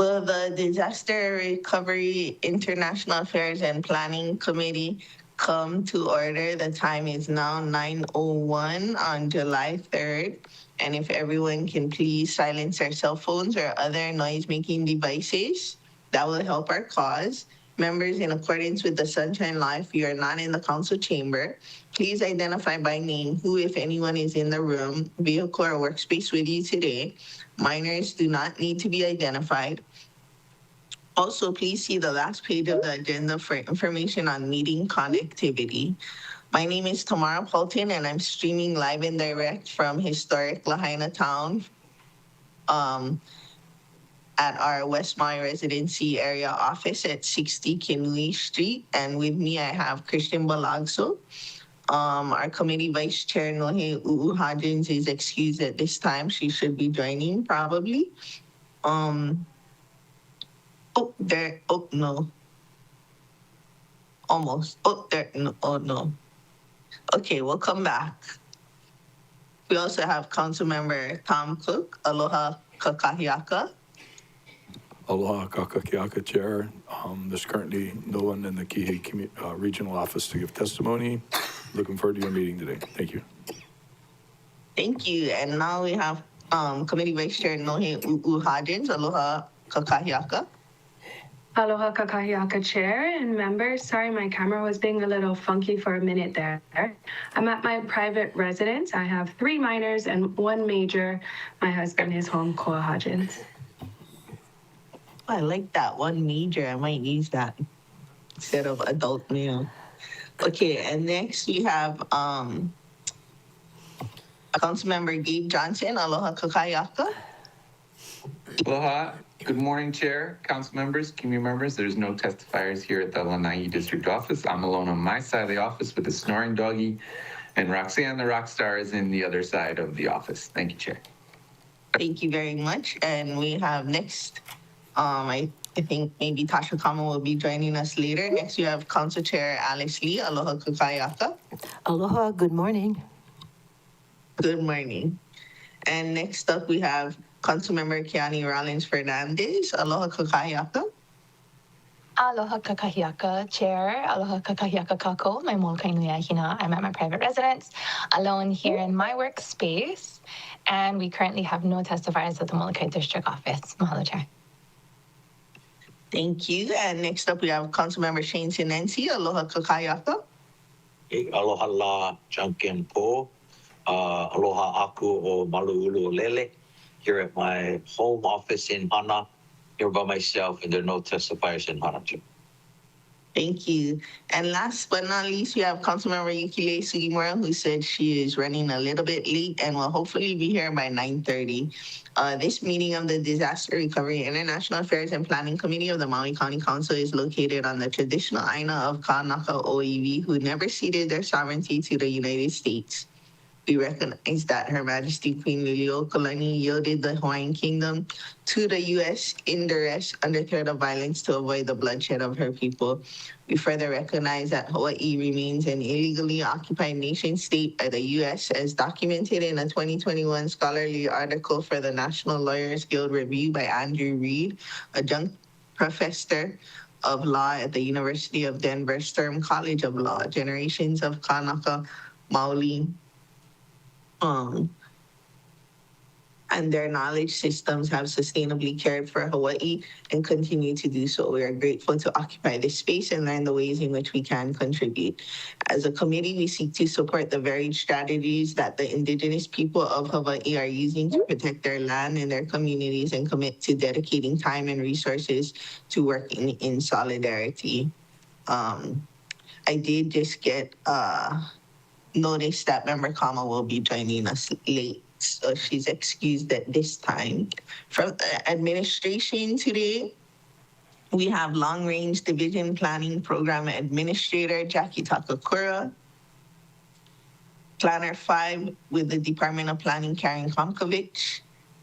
Will the Disaster Recovery International Affairs and Planning Committee come to order? The time is now 9:01 on July 3rd. And if everyone can please silence their cell phones or other noise-making devices, that will help our cause. Members, in accordance with the Sunshine Law, if you are not in the council chamber, please identify by name who, if anyone, is in the room, vehicle, or workspace with you today. Minors do not need to be identified. Also, please see the last page of the agenda for information on meeting connectivity. My name is Tamara Paulton, and I'm streaming live and direct from historic Lahaina Town at our West Maui Residency area office at 60 Kinui Street. And with me, I have Christian Balagso. Our committee vice chair, Nohe Hodgins, is excused at this time. She should be joining probably. No. Almost. No. Okay, we'll come back. We also have Councilmember Tom Cook. Aloha Kakahiaka. Aloha Kakahiaka Chair. There's currently no one in the Kihei Regional Office to give testimony. Looking forward to your meeting today. Thank you. Thank you. And now we have Committee Vice Chair Nohe Hodgins. Aloha Kakahiaka. Aloha Kakahiaka Chair and members. Sorry, my camera was being a little funky for a minute there. I'm at my private residence. I have 3 minors and 1 major. My husband is home, Koa Hodgins. I like that, 1 major. I might use that instead of adult male. Okay, and next we have Councilmember Gabe Johnson. Aloha Kakahiaka. Aloha. Good morning, Chair, Council members, community members. There's no testifiers here at the Lanai District Office. I'm alone on my side of the office with the snoring doggy, and Roxanne the rock star is in the other side of the office. Thank you, Chair. Thank you very much. And we have next, I think maybe Tasha Kama will be joining us later. Next, we have Council Chair Alice Lee. Aloha Kakahiaka. Aloha, good morning. Good morning. And next up, we have Councilmember Kiani Rollins Fernandez. Aloha Kakahiaka. Aloha Kakahiaka Chair. Aloha Kakahiaka Kako. My Molokai Nui Ahina. I'm at my private residence, alone here in my workspace. And we currently have no testifiers at the Molokai District Office. Mahalo, Chair. Thank you. And next up, we have Councilmember Shane Sinensi. Aloha Kakahiaka. Aloha la Junkin Po. Aloha aku o Maluulu Lele. Here at my home office in Hana, here by myself, and there are no testifiers in Hana too. Thank you. And last but not least, we have Councilmember Yukile Sugimura, who said she is running a little bit late and will hopefully be here by 9:30. This meeting of the Disaster Recovery International Affairs and Planning Committee of the Maui County Council is located on the traditional Aina of Kanaka Oiwi, who never ceded their sovereignty to the United States. We recognize that Her Majesty Queen Liliuokalani yielded the Hawaiian Kingdom to the U.S. in duress under threat of violence to avoid the bloodshed of her people. We further recognize that Hawaii remains an illegally occupied nation state by the U.S. as documented in a 2021 scholarly article for the National Lawyers Guild Review by Andrew Reed, adjunct professor of law at the University of Denver Sturm College of Law. Generations of Kanaka Maoli and their knowledge systems have sustainably cared for Hawaii and continue to do so. We are grateful to occupy this space and learn the ways in which we can contribute. As a committee, we seek to support the varied strategies that the indigenous people of Hawaii are using to protect their land and their communities and commit to dedicating time and resources to working in solidarity. I did just get notice that Member Kama will be joining us late, so she's excused at this time. From the administration today, we have Long Range Division Planning Program Administrator Jackie Takakura, Planner 5 with the Department of Planning Karen Komkovich,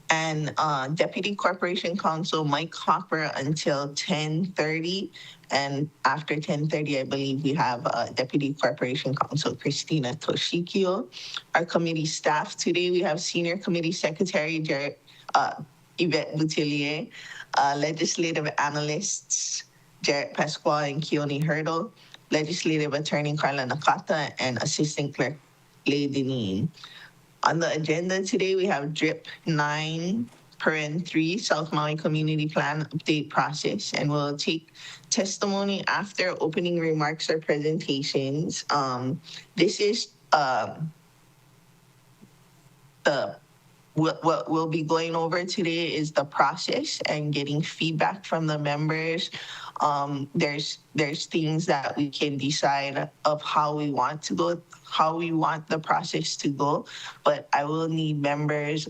and Deputy Corporation Counsel Mike Hopper until 10:30. And after 10:30, I believe we have Deputy Corporation Counsel Christina Toshikio. Our committee staff today, we have Senior Committee Secretary Yvette Boutillier, legislative analysts Jarrett Pasquale and Keone Hurdle, legislative attorney Carla Nakata, and assistant clerk Leigh Deneen. On the agenda today, we have DRIP 9(3) South Maui Community Plan update process, and we'll take testimony after opening remarks or presentations. This is what we'll be going over today is the process and getting feedback from the members. There's things that we can decide of how we want the process to go, but I will need members'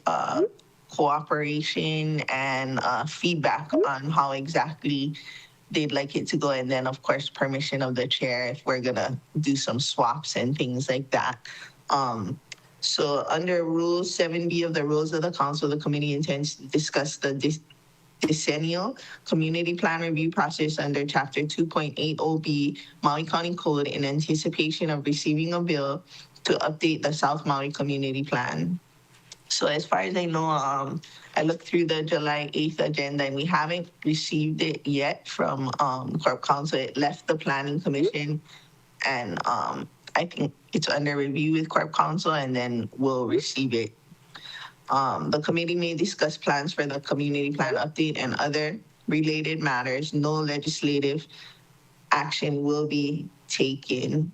cooperation and feedback on how exactly they'd like it to go, and then of course permission of the chair if we're gonna do some swaps and things like that. So under Rule 7B of the Rules of the Council, the committee intends to discuss the decennial community plan review process under Chapter 2.80B Maui County Code in anticipation of receiving a bill to update the South Maui Community Plan. So as far as I know, I looked through the July 8th agenda and we haven't received it yet from Corp Council. It left the Planning Commission, and I think it's under review with Corp Council, and then we'll receive it. The committee may discuss plans for the community plan update and other related matters. No legislative action will be taken.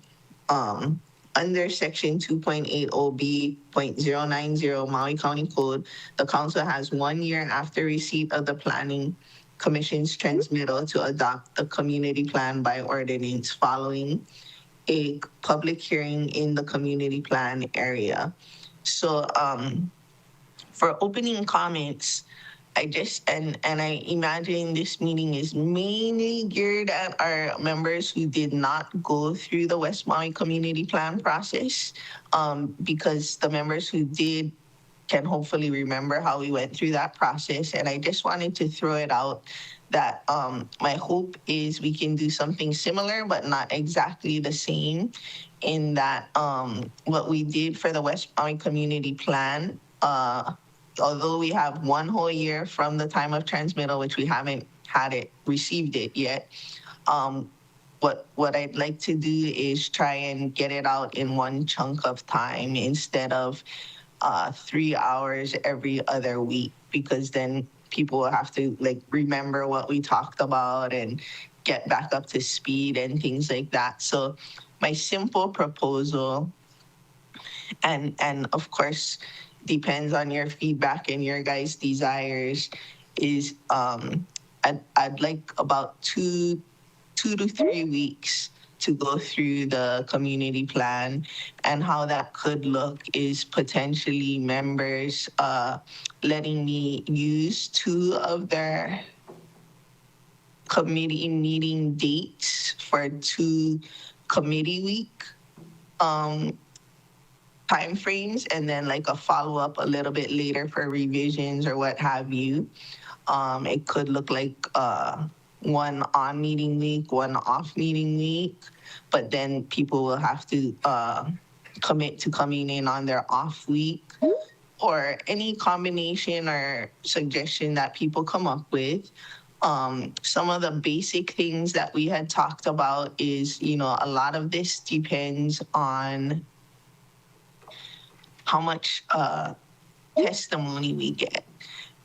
Under Section 2.80B.090 Maui County Code, the council has 1 year after receipt of the Planning Commission's transmittal to adopt the community plan by ordinance following a public hearing in the community plan area. So for opening comments, I imagine this meeting is mainly geared at our members who did not go through the West Maui Community Plan process, because the members who did can hopefully remember how we went through that process. And I just wanted to throw it out that my hope is we can do something similar, but not exactly the same, in that what we did for the West Maui Community Plan, although we have 1 whole year from the time of transmittal, which we haven't received it yet, what I'd like to do is try and get it out in one chunk of time instead of 3 hours every other week, because then people will have to remember what we talked about and get back up to speed and things like that. So my simple proposal, and of course, depends on your feedback and your guys' desires, is I'd like about 2 to 3 weeks to go through the community plan. And how that could look is potentially members letting me use 2 of their committee meeting dates for 2 committee week time frames, and then a follow-up a little bit later for revisions or what have you. It could look like 1 on meeting week, 1 off meeting week, but then people will have to commit to coming in on their off week, or any combination or suggestion that people come up with. Some of the basic things that we had talked about is, a lot of this depends on how much testimony we get.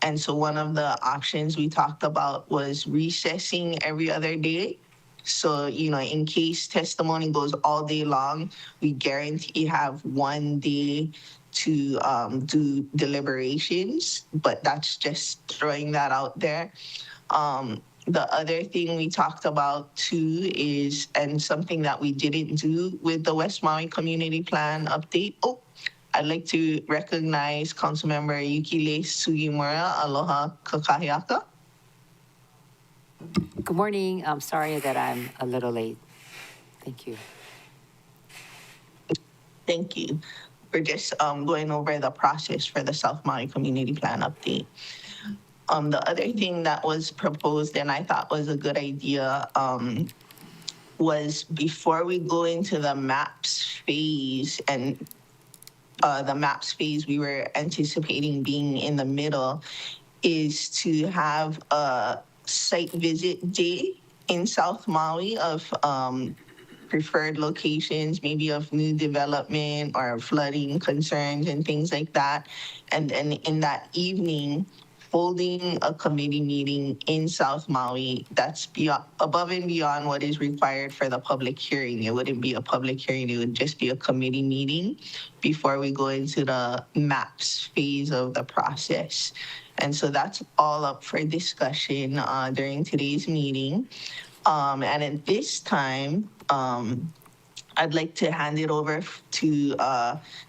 And so one of the options we talked about was recessing every other day. So, in case testimony goes all day long, we guarantee have 1 day to do deliberations, but that's just throwing that out there. The other thing we talked about too is, and something that we didn't do with the West Maui Community Plan update. I'd like to recognize Councilmember Yukile Sugimura. Aloha kakahiaka. Good morning. I'm sorry that I'm a little late. Thank you. Thank you. We're just going over the process for the South Maui Community Plan update. The other thing that was proposed and I thought was a good idea was, before we go into the MAPS phase, and the MAPS phase we were anticipating being in the middle, is to have a site visit day in South Maui of preferred locations, maybe of new development or flooding concerns and things like that. And then in that evening, holding a committee meeting in South Maui that's beyond, above and beyond what is required for the public hearing. It wouldn't be a public hearing, it would just be a committee meeting before we go into the MAPS phase of the process. And so that's all up for discussion during today's meeting. And at this time, I'd like to hand it over to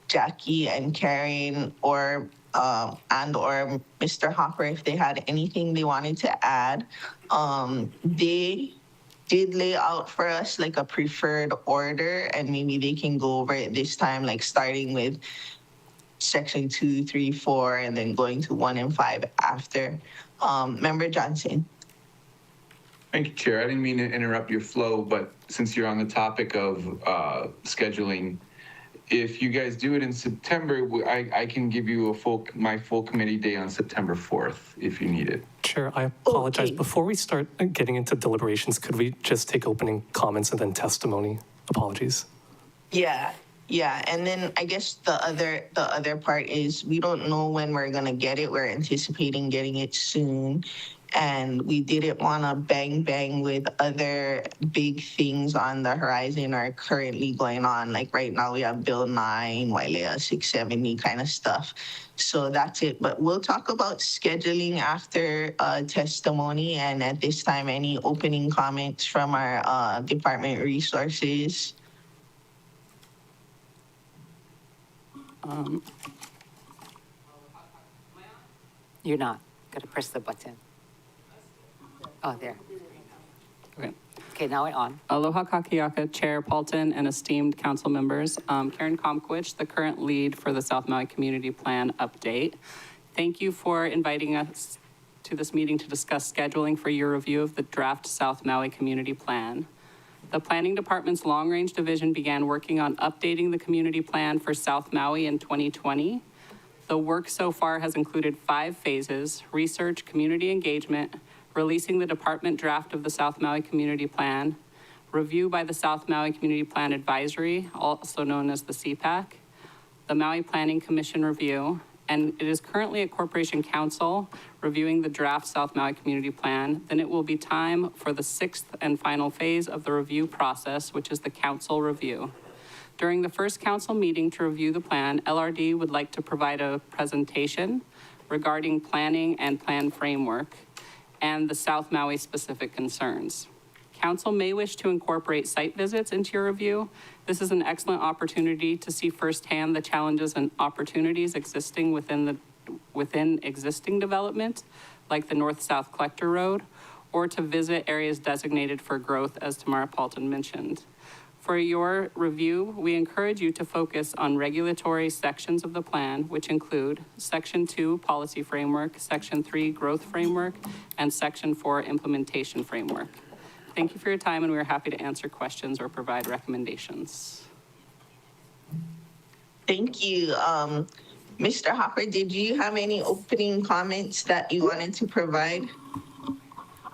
Jackie and Karen or Mr. Hopper if they had anything they wanted to add. They did lay out for us like a preferred order, and maybe they can go over it this time, like starting with section 2, 3, 4, and then going to 1 and 5 after. Member Johnson. Thank you, Chair. I didn't mean to interrupt your flow, but since you're on the topic of scheduling, if you guys do it in September, I can give you my full committee day on September 4th if you need it. Chair, I apologize. Okay. Before we start getting into deliberations, could we just take opening comments and then testimony? Apologies. Yeah, and then I guess the other part is we don't know when we're gonna get it. We're anticipating getting it soon, and we didn't want to bang with other big things on the horizon or currently going on. Like right now we have Bill 9, Wailea 670 kind of stuff. So that's it. But we'll talk about scheduling after testimony. And at this time, any opening comments from our department resources? You're not. Gotta press the button. Oh, there. Okay. Okay, now we're on. Aloha Kakiaka, Chair Paulton, and esteemed council members. Karen Komkowicz, the current lead for the South Maui Community Plan update. Thank you for inviting us to this meeting to discuss scheduling for your review of the draft South Maui Community Plan. The Planning Department's Long Range Division began working on updating the community plan for South Maui in 2020. The work so far has included 5 phases: research, community engagement, releasing the department draft of the South Maui Community Plan, review by the South Maui Community Plan Advisory, also known as the CPAC, the Maui Planning Commission review, and it is currently at Corporation Council reviewing the draft South Maui Community Plan. Then it will be time for the 6th and final phase of the review process, which is the council review. During the first council meeting to review the plan, LRD would like to provide a presentation regarding planning and plan framework and the South Maui specific concerns. Council may wish to incorporate site visits into your review. This is an excellent opportunity to see firsthand the challenges and opportunities existing within existing development, like the North-South Collector Road, or to visit areas designated for growth, as Tamara Paulton mentioned. For your review, we encourage you to focus on regulatory sections of the plan, which include Section 2, Policy Framework, Section 3, Growth Framework, and Section 4, Implementation Framework. Thank you for your time, and we are happy to answer questions or provide recommendations. Thank you. Mr. Hopper, did you have any opening comments that you wanted to provide?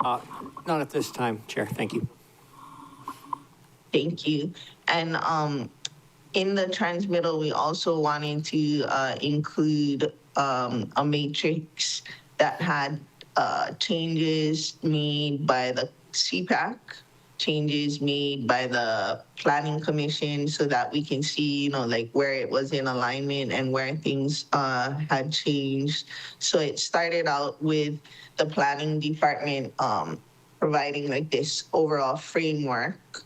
Not at this time, Chair. Thank you. Thank you. And in the transmittal, we also wanted to include a matrix that had changes made by the CPAC, changes made by the Planning Commission, so that we can see, like where it was in alignment and where things had changed. So it started out with the Planning Department providing like this overall framework,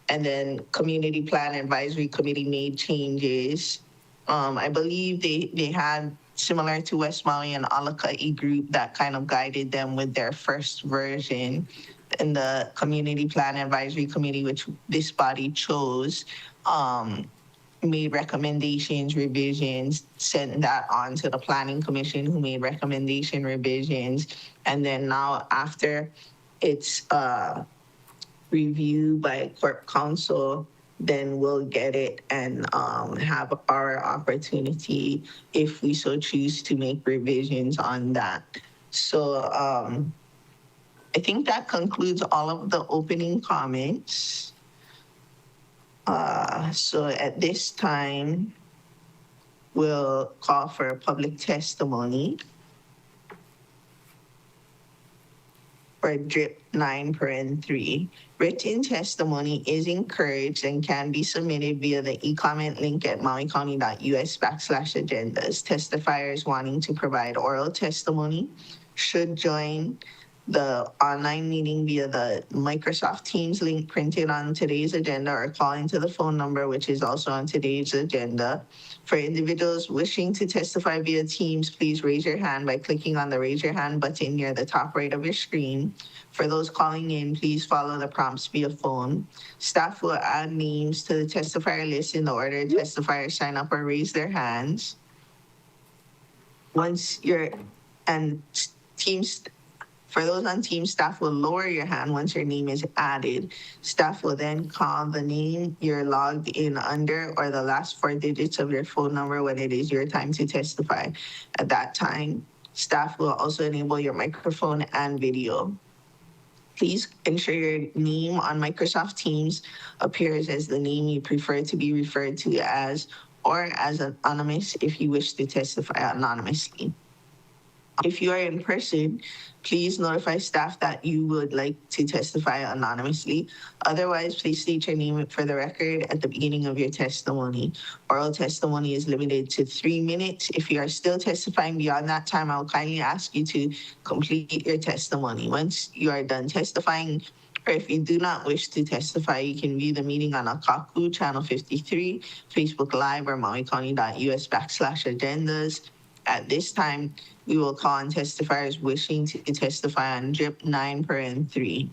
and then Community Plan Advisory Committee made changes. I believe they had, similar to West Maui and Alaka'i group, that kind of guided them with their first version. And the Community Plan Advisory Committee, which this body chose, made recommendations, revisions, sent that on to the Planning Commission, who made recommendation revisions. And then now after it's review by Corp Council, then we'll get it and have our opportunity, if we so choose, to make revisions on that. So I think that concludes all of the opening comments. So at this time, we'll call for public testimony for DRIP 9(3). Written testimony is encouraged and can be submitted via the e-comment link at mauicounty.us/agendas. Testifiers wanting to provide oral testimony should join the online meeting via the Microsoft Teams link printed on today's agenda or call into the phone number, which is also on today's agenda. For individuals wishing to testify via Teams, please raise your hand by clicking on the raise your hand button near the top right of your screen. For those calling in, please follow the prompts via phone. Staff will add names to the testifier list in the order testifiers sign up or raise their hands. For those on Teams, staff will lower your hand once your name is added. Staff will then call the name you're logged in under or the last 4 digits of your phone number when it is your time to testify. At that time, staff will also enable your microphone and video. Please ensure your name on Microsoft Teams appears as the name you prefer to be referred to as, or as anonymous if you wish to testify anonymously. If you are in person, please notify staff that you would like to testify anonymously. Otherwise, please state your name for the record at the beginning of your testimony. Oral testimony is limited to 3 minutes. If you are still testifying beyond that time, I will kindly ask you to complete your testimony. Once you are done testifying, or if you do not wish to testify, you can view the meeting on Akaku, Channel 53, Facebook Live, or mauicounty.us/agendas. At this time, we will call on testifiers wishing to testify on DRIP 9(3).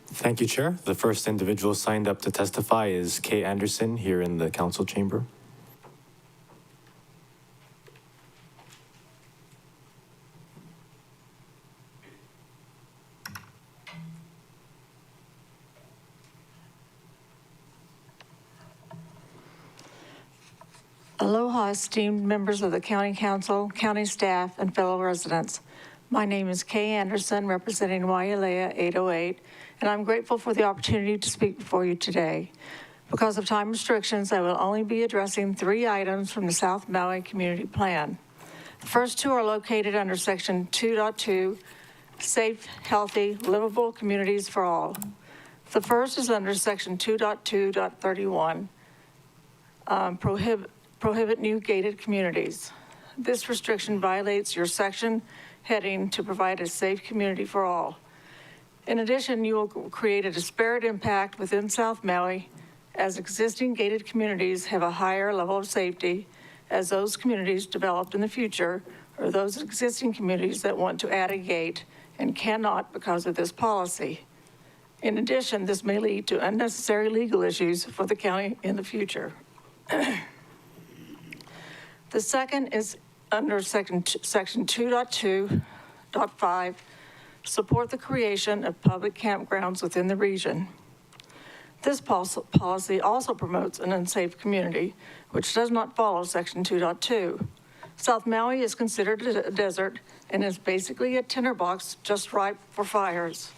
Thank you, Chair. The first individual signed up to testify is Kay Anderson here in the council chamber. Aloha, esteemed members of the County Council, county staff, and fellow residents. My name is Kay Anderson, representing Wailea 808, and I'm grateful for the opportunity to speak before you today. Because of time restrictions, I will only be addressing 3 items from the South Maui Community Plan. The first 2 are located under Section 2.2, Safe, Healthy, Livable Communities for All. The first is under Section 2.2.31, prohibit new gated communities. This restriction violates your section heading to provide a safe community for all. In addition, you will create a disparate impact within South Maui, as existing gated communities have a higher level of safety as those communities developed in the future, or those existing communities that want to add a gate and cannot because of this policy. In addition, this may lead to unnecessary legal issues for the county in the future. The second is under section 2.2.5, support the creation of public campgrounds within the region. This policy also promotes an unsafe community, which does not follow section 2.2. South Maui is considered a desert and is basically a tinderbox just ripe for fires.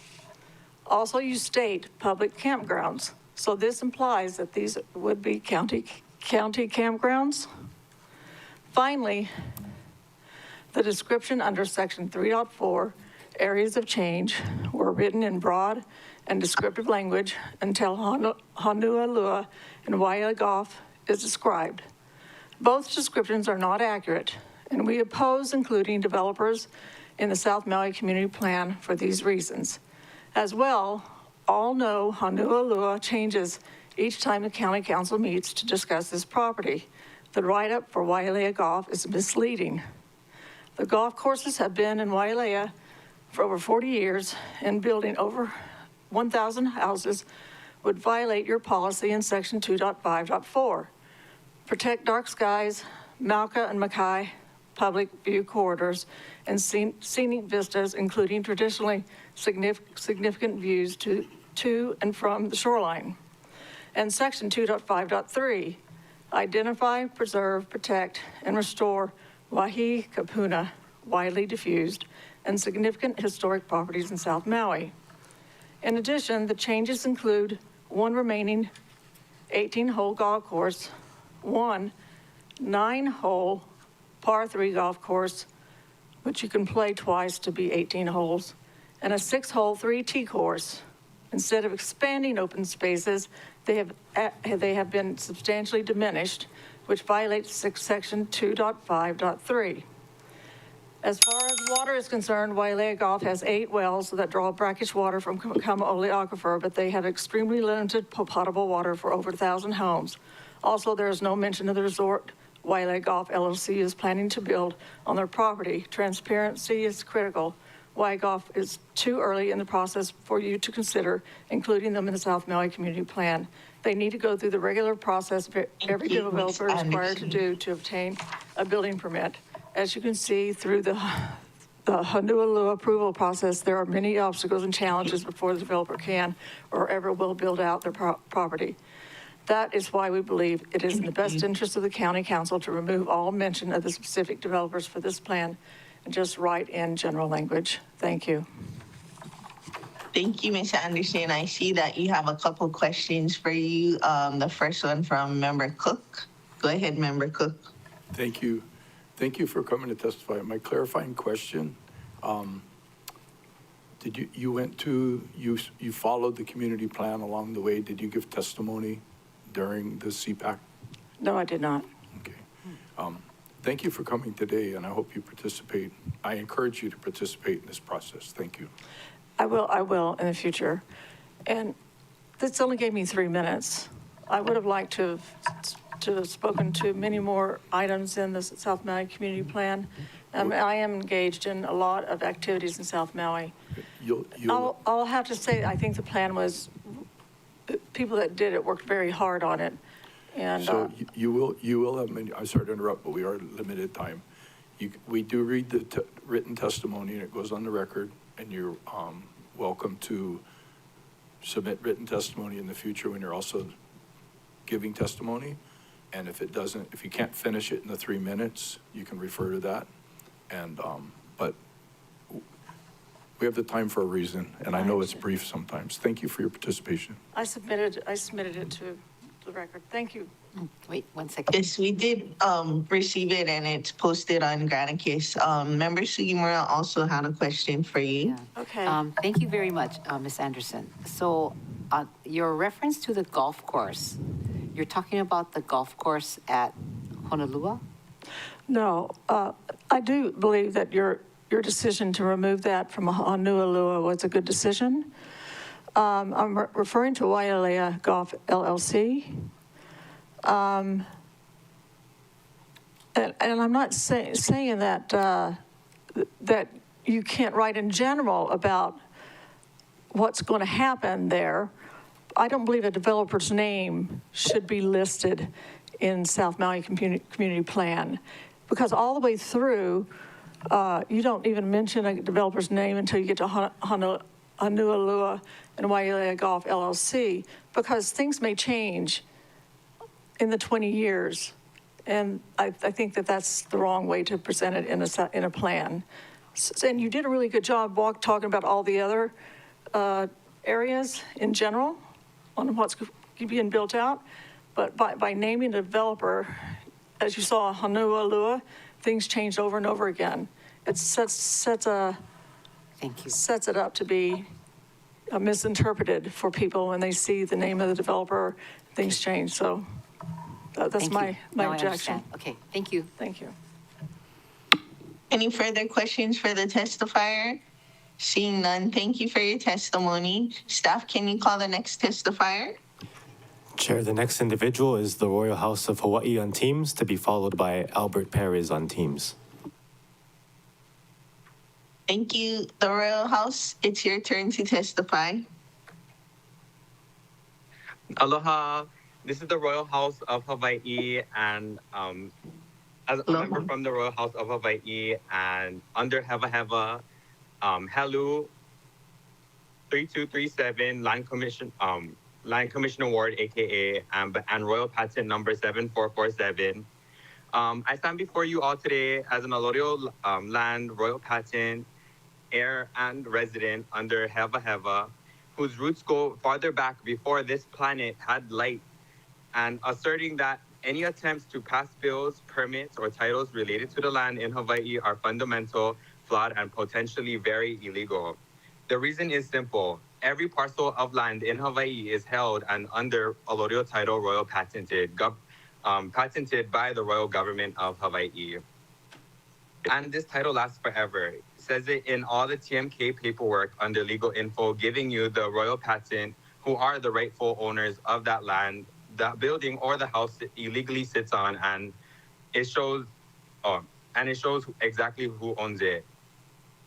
Also, you state public campgrounds, so this implies that these would be county campgrounds. Finally, the description under section 3.4, areas of change, were written in broad and descriptive language until Honualua and Wailea Golf is described. Both descriptions are not accurate, and we oppose including developers in the South Maui Community Plan for these reasons. As well, all know Honualua changes each time the County Council meets to discuss this property. The write-up for Wailea Golf is misleading. The golf courses have been in Wailea for over 40 years, and building over 1,000 houses would violate your policy in section 2.5.4. Protect dark skies, Mauka and Makai public view corridors, and scenic vistas, including traditionally significant views to and from the shoreline. And section 2.5.3, identify, preserve, protect, and restore Wahi Kapuna, widely diffused, and significant historic properties in South Maui. In addition, the changes include one remaining 18-hole golf course, one 9-hole par 3 golf course, which you can play twice to be 18 holes, and a 6-hole 3T course. Instead of expanding open spaces, they have been substantially diminished, which violates section 2.5.3. As far as water is concerned, Wailea Golf has 8 wells that draw brackish water from Kamaole Aquifer, but they have extremely limited potable water for over 1,000 homes. Also, there is no mention of the resort Wailea Golf LLC is planning to build on their property. Transparency is critical. Wailea Golf is too early in the process for you to consider including them in the South Maui Community Plan. They need to go through the regular process every developer is required to do to obtain a building permit. As you can see through the Honolulu approval process, there are many obstacles and challenges before the developer can or ever will build out their property. That is why we believe it is in the best interest of the county council to remove all mention of the specific developers for this plan and just write in general language. Thank you. Thank you, Ms. Anderson. I see that you have a couple questions for you. The first one from Member Cook. Go ahead, Member Cook. Thank you. Thank you for coming to testify. My clarifying question, did you followed the community plan along the way? Did you give testimony during the CPAC? No, I did not. Okay. Thank you for coming today, and I hope you participate. I encourage you to participate in this process. Thank you. I will in the future. And this only gave me 3 minutes. I would have liked to have spoken to many more items in the South Maui Community Plan. I am engaged in a lot of activities in South Maui. I'll have to say, I think the plan was, people that did it worked very hard on it. And so you will have many, I'm sorry to interrupt, but we are limited time. We do read the written testimony, and it goes on the record, and you're welcome to submit written testimony in the future when you're also giving testimony. And if you can't finish it in the 3 minutes, you can refer to that. And, but we have the time for a reason, and I know it's brief sometimes. Thank you for your participation. I submitted it to the record. Thank you. Wait 1 second. Yes, we did receive it, and it's posted on Granicus. Member Sugimura also had a question for you. Yeah. Okay. Thank you very much, Ms. Anderson. So your reference to the golf course, you're talking about the golf course at Honolulu? No, I do believe that your decision to remove that from Honolulu was a good decision. I'm referring to Wailea Golf LLC. And I'm not saying that that you can't write in general about what's going to happen there. I don't believe a developer's name should be listed in South Maui Community Plan, because all the way through, you don't even mention a developer's name until you get to Honolulu and Wailea Golf LLC, because things may change in the 20 years. And I think that that's the wrong way to present it in a plan. And you did a really good job talking about all the other areas in general on what's being built out. But by naming the developer, as you saw, Honolulu, things changed over and over again. It sets it up to be misinterpreted for people when they see the name of the developer, things change. So that's my objection. Okay, thank you. Thank you. Any further questions for the testifier? Seeing none, thank you for your testimony. Staff, can you call the next testifier? Chair, the next individual is the Royal House of Hawaii on Teams, to be followed by Albert Perez on Teams. Thank you. The Royal House, it's your turn to testify. Aloha. This is the Royal House of Hawaii, and as a member from the Royal House of Hawaii and under Hewa Hewa, Helu 3237 Land Commission Award, aka and Royal Patent number 7447. I stand before you all today as an Alorio Land Royal Patent heir and resident under Heva Heva, whose roots go farther back before this planet had light, and asserting that any attempts to pass bills, permits, or titles related to the land in Hawaii are fundamental, flawed, and potentially very illegal. The reason is simple. Every parcel of land in Hawaii is held and under a Alorio title royal patented by the royal government of Hawaii. And this title lasts forever. It says it in all the TMK paperwork under legal info, giving you the royal patent, who are the rightful owners of that land, that building or the house it illegally sits on, and it shows exactly who owns it.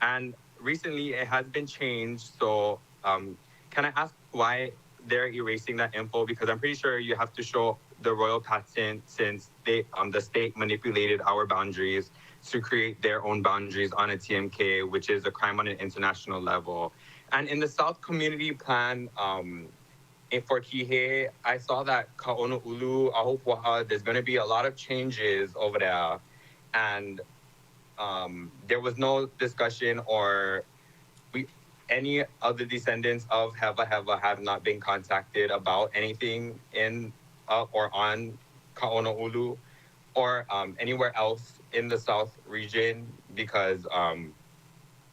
And recently it has been changed, so can I ask why they're erasing that info? Because I'm pretty sure you have to show the royal patent, since the state manipulated our boundaries to create their own boundaries on a TMK, which is a crime on an international level. And in the South Community Plan, for Kihei, I saw that Ka'ono'ulu, Ahupua'a, there's going to be a lot of changes over there. And there was no discussion, or any of the descendants of Heva Heva have not been contacted about anything in or on Ka'ono'ulu or anywhere else in the South region, because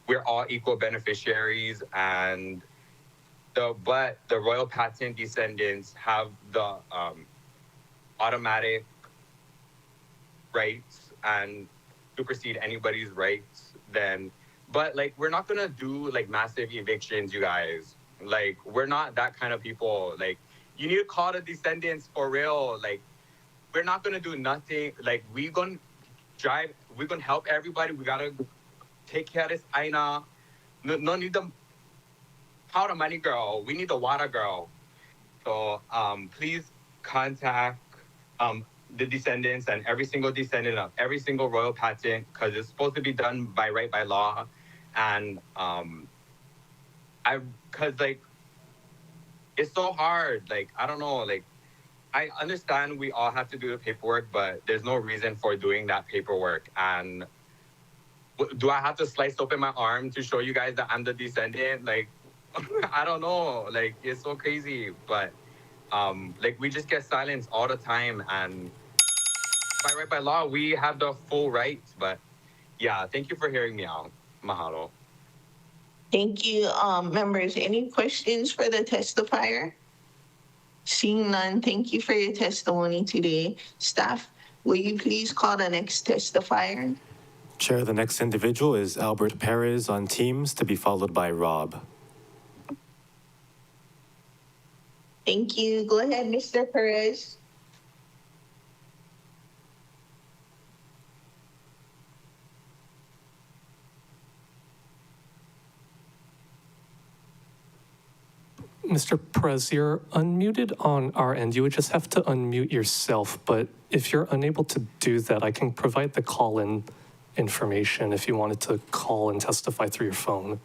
we're all equal beneficiaries, and but the royal patent descendants have the automatic rights and supersede anybody's rights. Then, but like, we're not gonna do like massive evictions, you guys. Like, we're not that kind of people. Like, you need to call the descendants for real. Like, we're not gonna do nothing. Like, we're gonna help everybody. We gotta take care of this Aina. No need the powder money girl. We need the water girl. So please contact the descendants and every single descendant of every single royal patent, because it's supposed to be done by law. And cause like, it's so hard. Like, I don't know, like, I understand we all have to do the paperwork, but there's no reason for doing that paperwork. And do I have to slice open my arm to show you guys that I'm the descendant? Like, I don't know. Like, it's so crazy. But like, we just get silenced all the time. And by law, we have the full rights. But yeah, thank you for hearing me out. Mahalo. Thank you, members. Any questions for the testifier? Seeing none, thank you for your testimony today. Staff, will you please call the next testifier? Chair, the next individual is Albert Perez on Teams, to be followed by Rob. Thank you. Go ahead, Mr. Perez. Mr. Perez, you're unmuted on our end. You would just have to unmute yourself, but if you're unable to do that, I can provide the call-in information if you wanted to call and testify through your phone.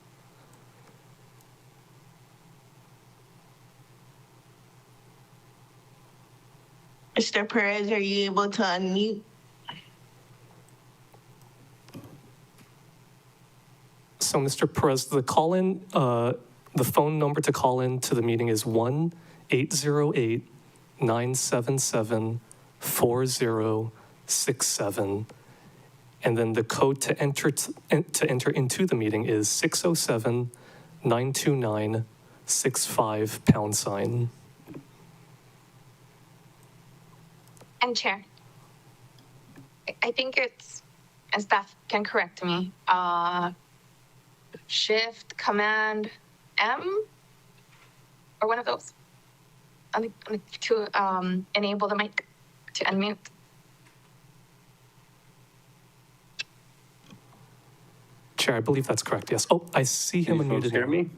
Mr. Perez, are you able to unmute? So, Mr. Perez, the call-in, the phone number to call in to the meeting is 1-808-977-4067. And then the code to enter into the meeting is 607-929-65#. And Chair, I think it's, and staff can correct me, Shift Command M, or one of those, to enable the mic to unmute. Chair, I believe that's correct, yes. Oh, I see him Can you folks unmuted. hear me?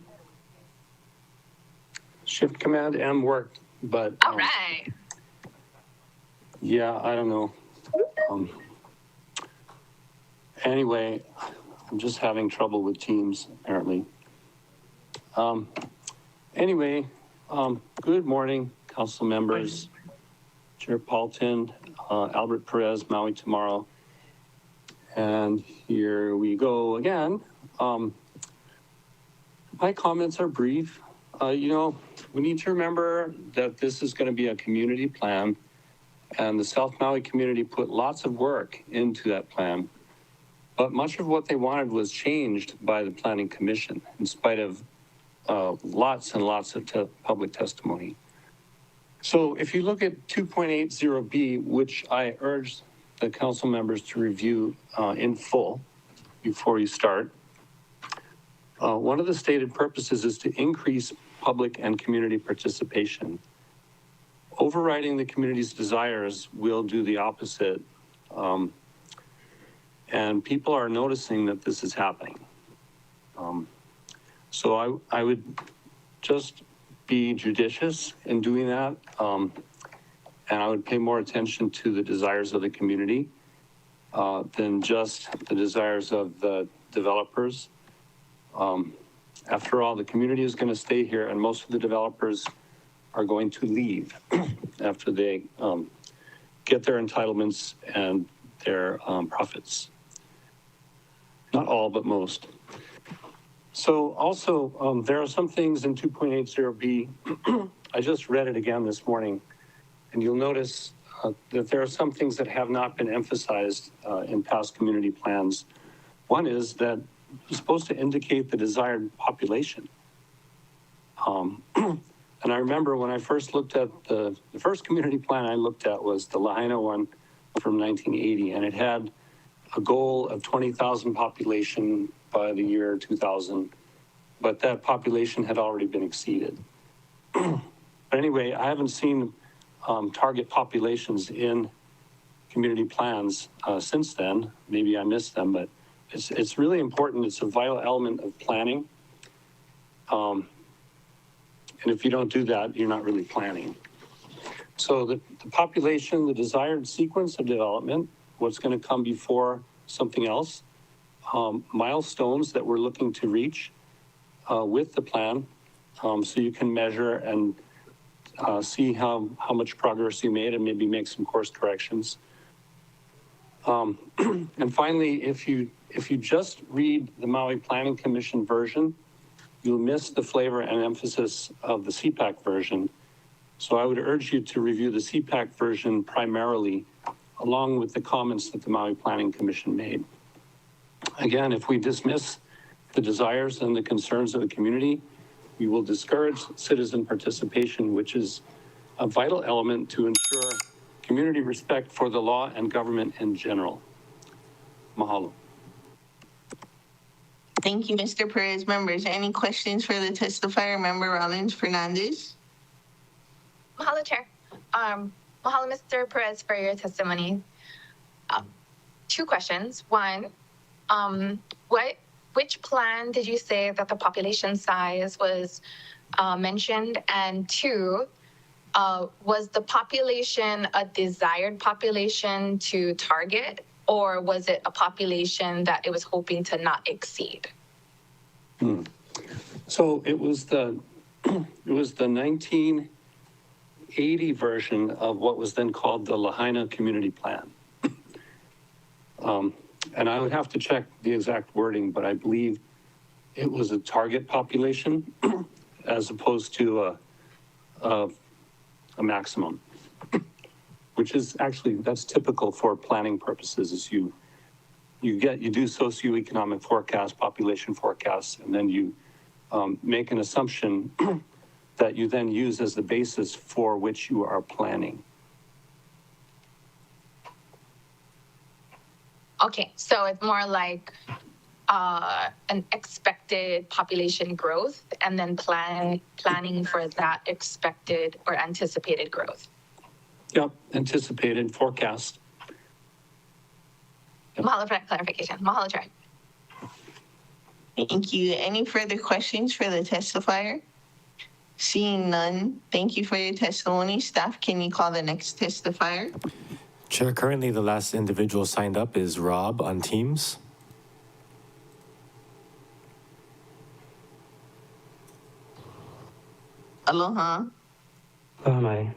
Shift Command M worked, but All right. yeah, I don't know. Anyway, I'm just having trouble with Teams, apparently. Anyway, good morning, council members, Chair Paulton, Albert Perez, Maui Tomorrow. And here we go again. My comments are brief. We need to remember that this is going to be a community plan, and the South Maui community put lots of work into that plan. But much of what they wanted was changed by the Planning Commission, in spite of lots and lots of public testimony. So if you look at 2.80B, which I urge the council members to review in full before you start, one of the stated purposes is to increase public and community participation. Overriding the community's desires will do the opposite. And people are noticing that this is happening. So I would just be judicious in doing that. And I would pay more attention to the desires of the community than just the desires of the developers. After all, the community is going to stay here, and most of the developers are going to leave after they get their entitlements and their profits. Not all, but most. So also, there are some things in 2.80B. I just read it again this morning, and you'll notice that there are some things that have not been emphasized in past community plans. One is that it's supposed to indicate the desired population. And I remember when I first looked at the first community plan I looked at was the Lahaina one from 1980, and it had a goal of 20,000 population by the year 2000, but that population had already been exceeded. But anyway, I haven't seen target populations in community plans since then. Maybe I missed them, but it's really important. It's a vital element of planning. And if you don't do that, you're not really planning. So the population, the desired sequence of development, what's going to come before something else, milestones that we're looking to reach with the plan, so you can measure and see how much progress you made and maybe make some course corrections. And finally, if you just read the Maui Planning Commission version, you'll miss the flavor and emphasis of the CPAC version. So I would urge you to review the CPAC version primarily, along with the comments that the Maui Planning Commission made. Again, if we dismiss the desires and the concerns of the community, we will discourage citizen participation, which is a vital element to ensure community respect for the law and government in general. Mahalo. Thank you, Mr. Perez. Members, any questions for the testifier, Member Rollins Fernandez? Mahalo, Chair. Mahalo, Mr. Perez, for your testimony. Two questions. One, which plan did you say that the population size was mentioned? And two, was the population a desired population to target, or was it a population that it was hoping to not exceed? So it was the 1980 version of what was then called the Lahaina Community Plan. And I would have to check the exact wording, but I believe it was a target population as opposed to a maximum, which is actually, that's typical for planning purposes. Is you do socioeconomic forecasts, population forecasts, and then you make an assumption that you then use as the basis for which you are planning. Okay, so it's more like an expected population growth and then planning for that expected or anticipated growth. Yep, anticipated forecast. Yep. Mahalo for that clarification. Mahalo, Chair. Thank you. Any further questions for the testifier? Seeing none, thank you for your testimony. Staff, can you call the next testifier? Chair, currently the last individual signed up is Rob on Teams. Aloha. Mai.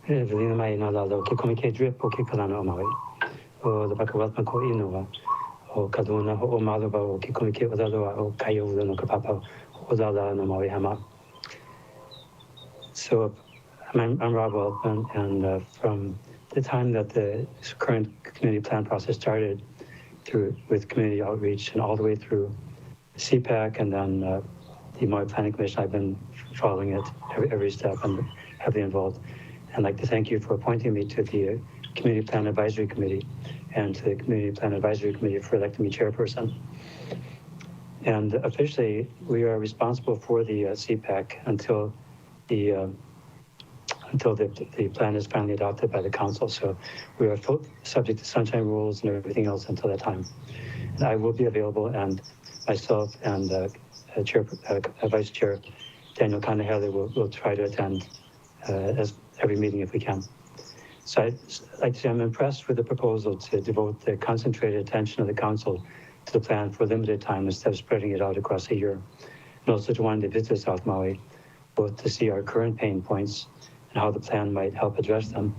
Evelina mai no la ke komi ke drip o ke kalana o mai. O the baka wat ko inova. o kaduna o maluba o kikomike o daloa o kayo no kapapa o dala no maui hama. So I'm Rob Waldman, and from the time that the current community plan process started with community outreach and all the way through CPAC and then the Maui Planning Commission, I've been following it every step and heavily involved. And I'd like to thank you for appointing me to the Community Plan Advisory Committee and to the Community Plan Advisory Committee for electing me chairperson. And officially, we are responsible for the CPAC until the plan is finally adopted by the council. So we are subject to sunshine rules and everything else until that time. And I will be available, and myself and Vice Chair Daniel Kanahele will try to attend as every meeting if we can. So I'd like to say I'm impressed with the proposal to devote the concentrated attention of the council to the plan for a limited time instead of spreading it out across a year. And also to want to visit South Maui, both to see our current pain points and how the plan might help address them,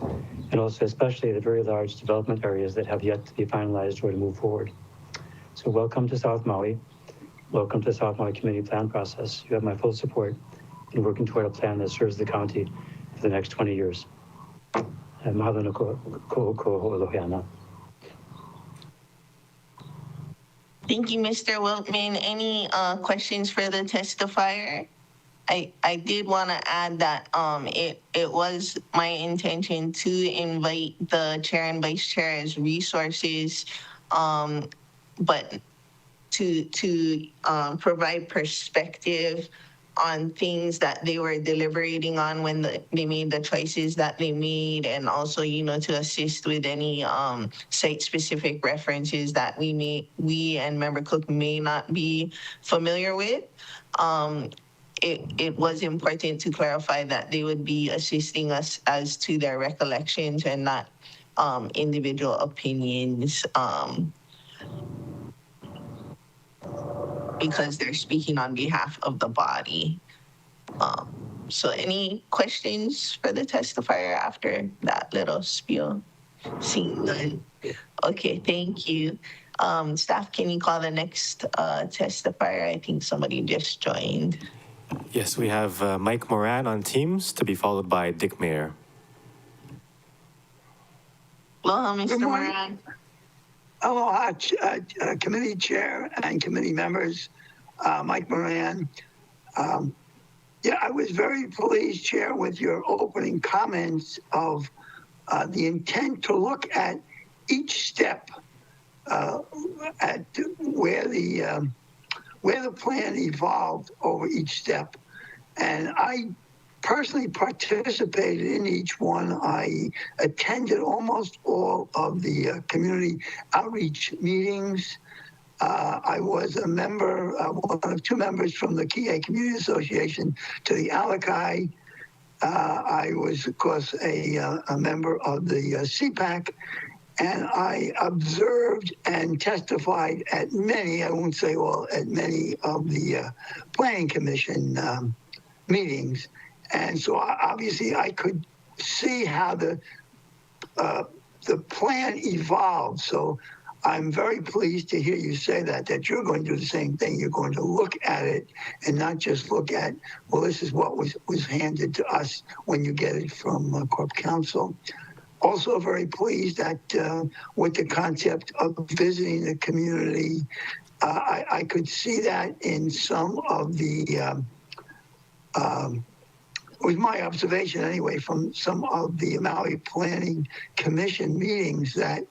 and also especially the very large development areas that have yet to be finalized or to move forward. So welcome to South Maui. Welcome to the South Maui Community Plan process. You have my full support in working toward a plan that serves the county for the next 20 years. Mahalo no ko'oko'olohana. Thank you, Mr. Wiltman. Any questions for the testifier? I did want to add that it was my intention to invite the chair and vice chair as resources, but to provide perspective on things that they were deliberating on when they made the choices that they made, and also, to assist with any site-specific references that we and Member Cook may not be familiar with. It was important to clarify that they would be assisting us as to their recollections and not individual opinions, because they're speaking on behalf of the body. So any questions for the testifier after that little spiel? Seeing none. Okay, thank you. Staff, can you call the next testifier? I think somebody just joined. Yes, we have Mike Moran on Teams to be followed by Dick Mayer. Aloha, Mr. Moran. Aloha, committee chair and committee members, Mike Moran. Yeah, I was very pleased, Chair, with your opening comments of the intent to look at each step at where the plan evolved over each step. And I personally participated in each one. I attended almost all of the community outreach meetings. I was a member, one of two members from the Kihei Community Association to the Alakai. I was, of course, a member of the CPAC, and I observed and testified at many, I won't say all, at many of the Planning Commission meetings. And so obviously I could see how the plan evolved. So I'm very pleased to hear you say that you're going to do the same thing. You're going to look at it and not just look at, well, this is what was handed to us when you get it from Corp Council. Also very pleased that with the concept of visiting the community, I could see that in some of the, it was my observation anyway, from some of the Maui Planning Commission meetings that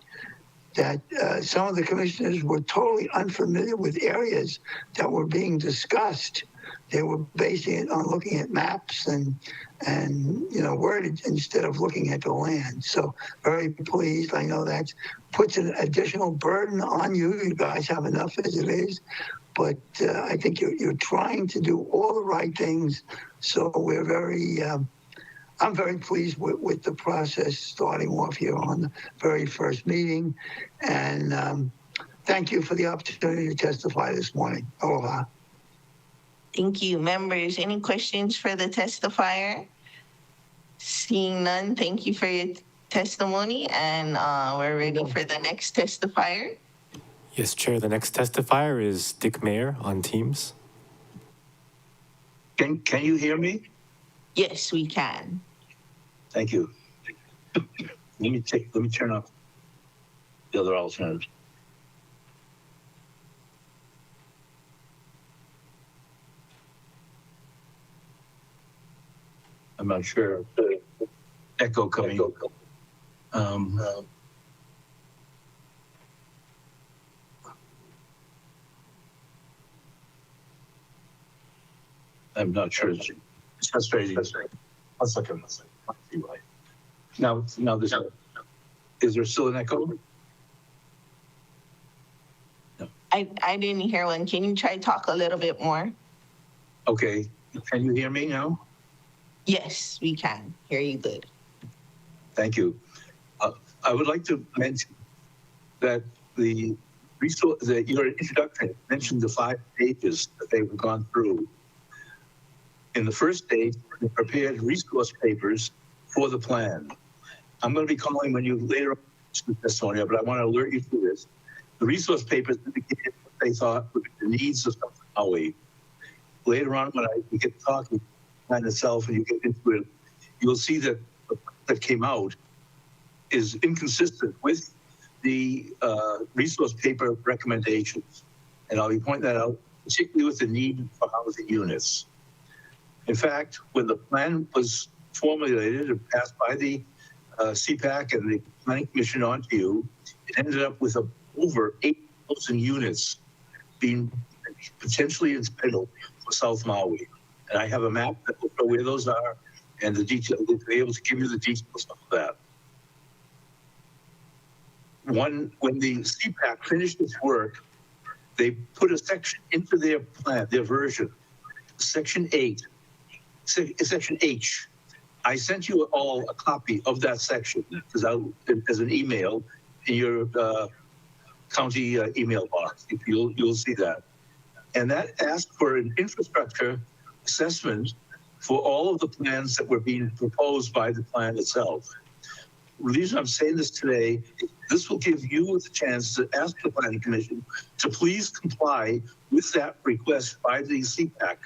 some of the commissioners were totally unfamiliar with areas that were being discussed. They were basing it on looking at maps and wordage instead of looking at the land. So very pleased. I know that puts an additional burden on you. You guys have enough as it is. But I think you're trying to do all the right things. So we're I'm very pleased with the process starting off here on the very first meeting. And thank you for the opportunity to testify this morning. Aloha. Thank you. Members, any questions for the testifier? Seeing none, thank you for your testimony, and we're ready for the next testifier. Yes, Chair. The next testifier is Dick Mayer on Teams. Can you hear me? Yes, we can. Thank you. Let me turn off the other alternative. I'm not sure. Echo coming. I'm not sure. It's frustrating. One second. Now this. Is there still an echo? No. I didn't hear one. Can you try talk a little bit more? Okay. Can you hear me now? Yes, we can hear you good. Thank you. I would like to mention that your introduction mentioned the 5 stages that they've gone through. In the first stage, they prepared resource papers for the plan. I'm going to be calling when you later on the testimony, but I want to alert you to this. The resource papers indicated what they thought would be the needs of South Maui. Later on, when we get talking plan itself and you get into it, you'll see that the plan that came out is inconsistent with the resource paper recommendations. And I'll be pointing that out, particularly with the need for housing units. In fact, when the plan was formulated and passed by the CPAC and the Planning Commission onto you, it ended up with over 8,000 units being potentially entitled for South Maui. And I have a map that will show where those are and the detail, we'll be able to give you the details of that. When the CPAC finished its work, they put a section into their plan, their version, Section 8, Section H. I sent you all a copy of that section as an email in your county email box. You'll see that. And that asked for an infrastructure assessment for all of the plans that were being proposed by the plan itself. The reason I'm saying this today, this will give you the chance to ask the Planning Commission to please comply with that request by the CPAC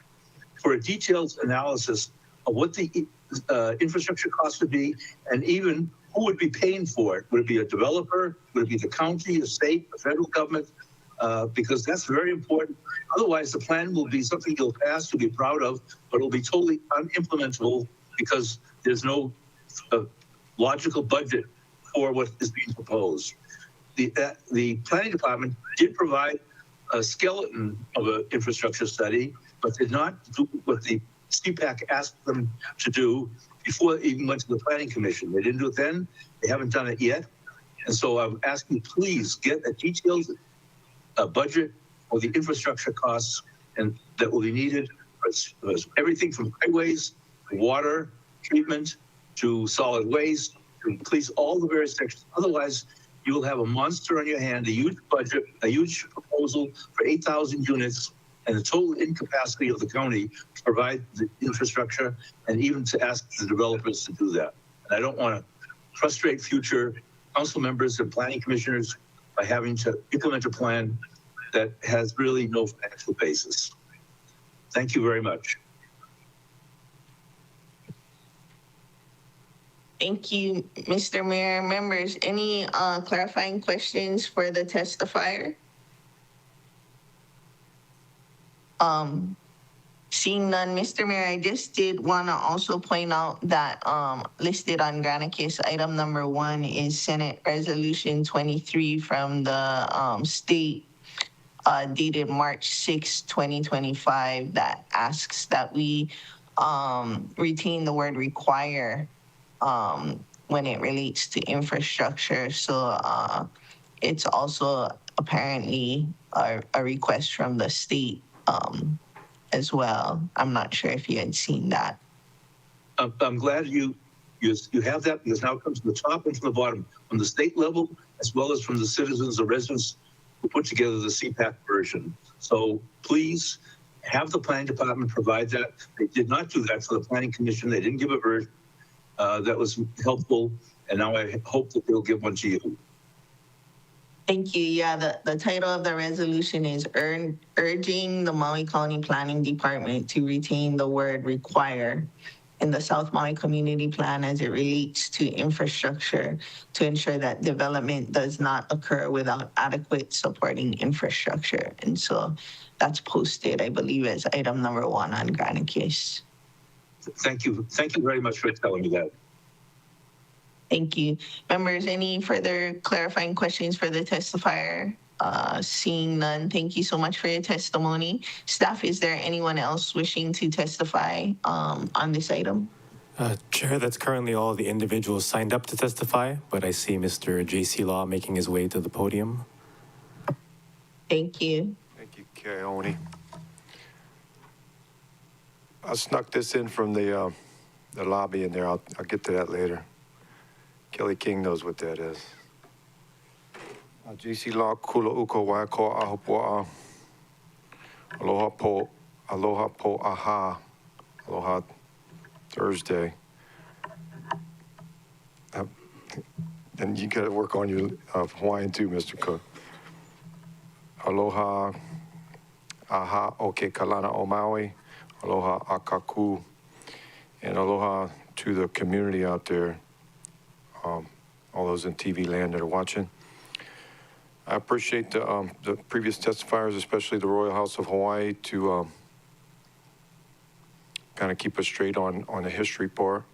for a detailed analysis of what the infrastructure costs would be, and even who would be paying for it. Would it be a developer? Would it be the county, the state, the federal government? Because that's very important. Otherwise, the plan will be something you'll pass to be proud of, but it'll be totally unimplementable because there's no logical budget for what is being proposed. The planning department did provide a skeleton of an infrastructure study, but did not do what the CPAC asked them to do before it even went to the Planning Commission. They didn't do it then. They haven't done it yet. And so I'm asking, please get a detailed budget for the infrastructure costs and that will be needed for everything from highways, water, treatment, to solid waste, to police, all the various sections. Otherwise, you will have a monster on your hand, a huge budget, a huge proposal for 8,000 units, and the total incapacity of the county to provide the infrastructure and even to ask the developers to do that. And I don't want to frustrate future council members and planning commissioners by having to implement a plan that has really no financial basis. Thank you very much. Thank you, Mr. Mayor. Members, any clarifying questions for the testifier? Seeing none, Mr. Mayor, I just did want to also point out that listed on Granicus, item number 1 is Senate Resolution 23 from the state dated March 6, 2025, that asks that we retain the word require when it relates to infrastructure. So it's also apparently a request from the state as well. I'm not sure if you had seen that. I'm glad you have that, because now it comes from the top and from the bottom, from the state level, as well as from the citizens or residents who put together the CPAC version. So please have the planning department provide that. They did not do that for the planning commission. They didn't give a version that was helpful. And now I hope that they'll give one to you. Thank you. Yeah, the title of the resolution is urging the Maui County Planning Department to retain the word require in the South Maui Community Plan as it relates to infrastructure to ensure that development does not occur without adequate supporting infrastructure. And so that's posted, I believe, as item number 1 on Granicus. Thank you. Thank you very much for telling me that. Thank you. Members, any further clarifying questions for the testifier? Seeing none, thank you so much for your testimony. Staff, is there anyone else wishing to testify on this item? Chair, that's currently all the individuals signed up to testify, but I see Mr. J.C. Law making his way to the podium. Thank you. Thank you, Keone. I snuck this in from the lobby in there. I'll get to that later. Kelly King knows what that is. J.C. Law kula uko waiko ahupoa. Aloha po aha. Aloha Thursday. And you got to work on your Hawaiian too, Mr. Cook. Aloha aha oke kalana o Maui. Aloha akaku. And aloha to the community out there. All those in TV land that are watching. I appreciate the previous testifiers, especially the Royal House of Hawaii, to kind of keep us straight on the history part.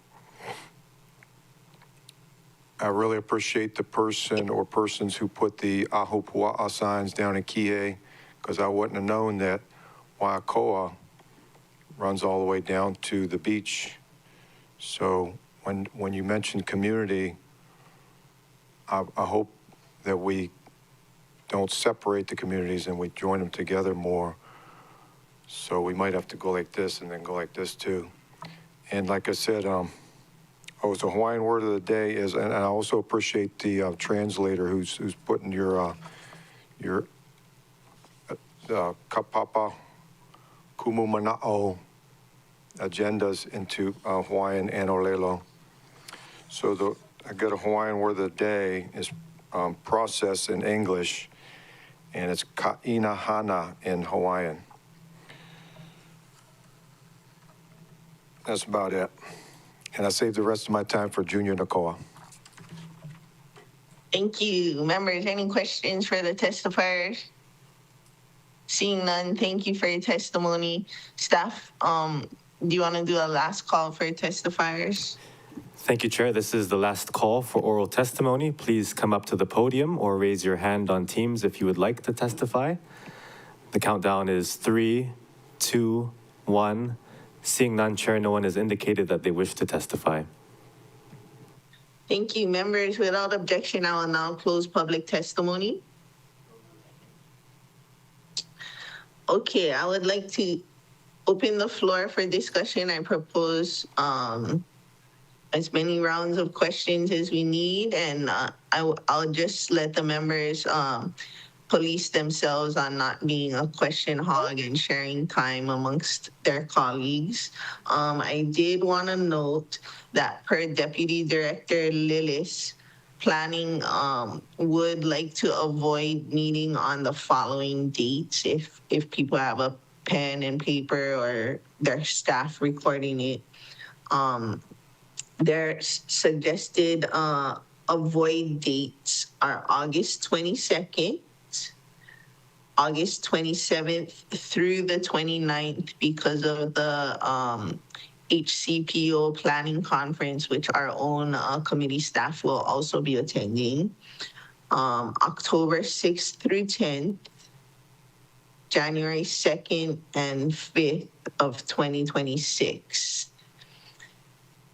I really appreciate the person or persons who put the Ahupua'a signs down in Kihei, because I wouldn't have known that Waiakoa runs all the way down to the beach. So when you mention community, I hope that we don't separate the communities and we join them together more. So we might have to go like this and then go like this too. And like I said, the Hawaiian word of the day is, and I also appreciate the translator who's putting your kapapa kumu mana'o agendas into Hawaiian and Olelo. So I got a Hawaiian word of the day is process in English, and it's ka'ina hana in Hawaiian. That's about it. And I saved the rest of my time for Junior Nakoa. Thank you. Members, any questions for the testifiers? Seeing none, thank you for your testimony. Staff, do you want to do a last call for testifiers? Thank you, Chair. This is the last call for oral testimony. Please come up to the podium or raise your hand on Teams if you would like to testify. The countdown is 3, 2, 1. Seeing none, Chair, no one has indicated that they wish to testify. Thank you. Members, without objection, I will now close public testimony. Okay, I would like to open the floor for discussion. I propose as many rounds of questions as we need, and I'll just let the members police themselves on not being a question hog and sharing time amongst their colleagues. I did want to note that per Deputy Director Lillis, planning would like to avoid meeting on the following dates if people have a pen and paper or their staff recording it. Their suggested avoid dates are August 22nd, August 27th through the 29th because of the HCPO planning conference, which our own committee staff will also be attending. October 6th through 10th, January 2nd and 5th of 2026.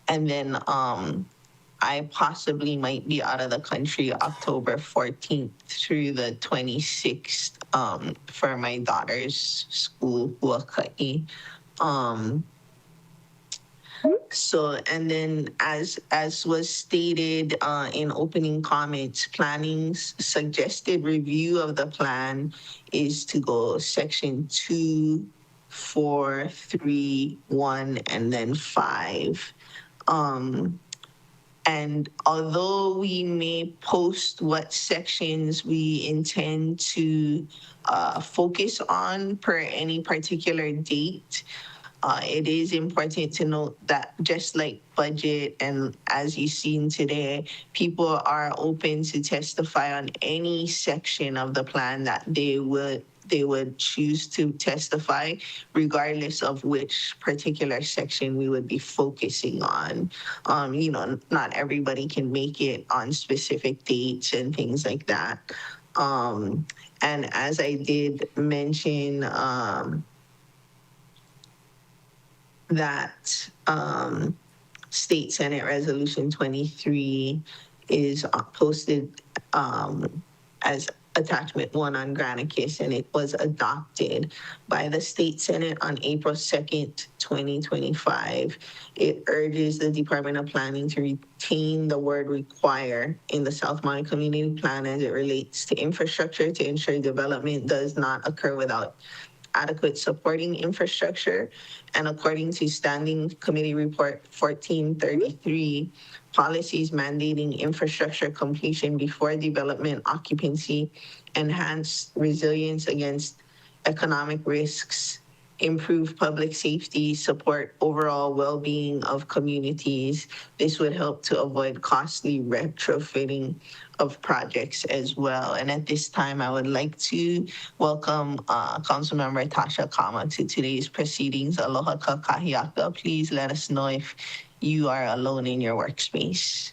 And then I possibly might be out of the country October 14th through the 26th for my daughter's school, Huaka'i. So, and then as was stated in opening comments, planning's suggested review of the plan is to go section 2, 4, 3, 1, and then 5. And although we may post what sections we intend to focus on per any particular date, it is important to note that just like budget and as you've seen today, people are open to testify on any section of the plan that they would choose to testify, regardless of which particular section we would be focusing on. Not everybody can make it on specific dates and things like that. And as I did mention, that State Senate Resolution 23 is posted as Attachment 1 on Granicus, and it was adopted by the State Senate on April 2nd, 2025. It urges the Department of Planning to retain the word require in the South Maui Community Plan as it relates to infrastructure to ensure development does not occur without adequate supporting infrastructure. And according to Standing Committee Report 1433, policies mandating infrastructure completion before development occupancy enhance resilience against economic risks, improve public safety, support overall well-being of communities. This would help to avoid costly retrofitting of projects as well. And at this time, I would like to welcome Councilmember Tasha Kama to today's proceedings. Aloha kakahiaka. Please let us know if you are alone in your workspace.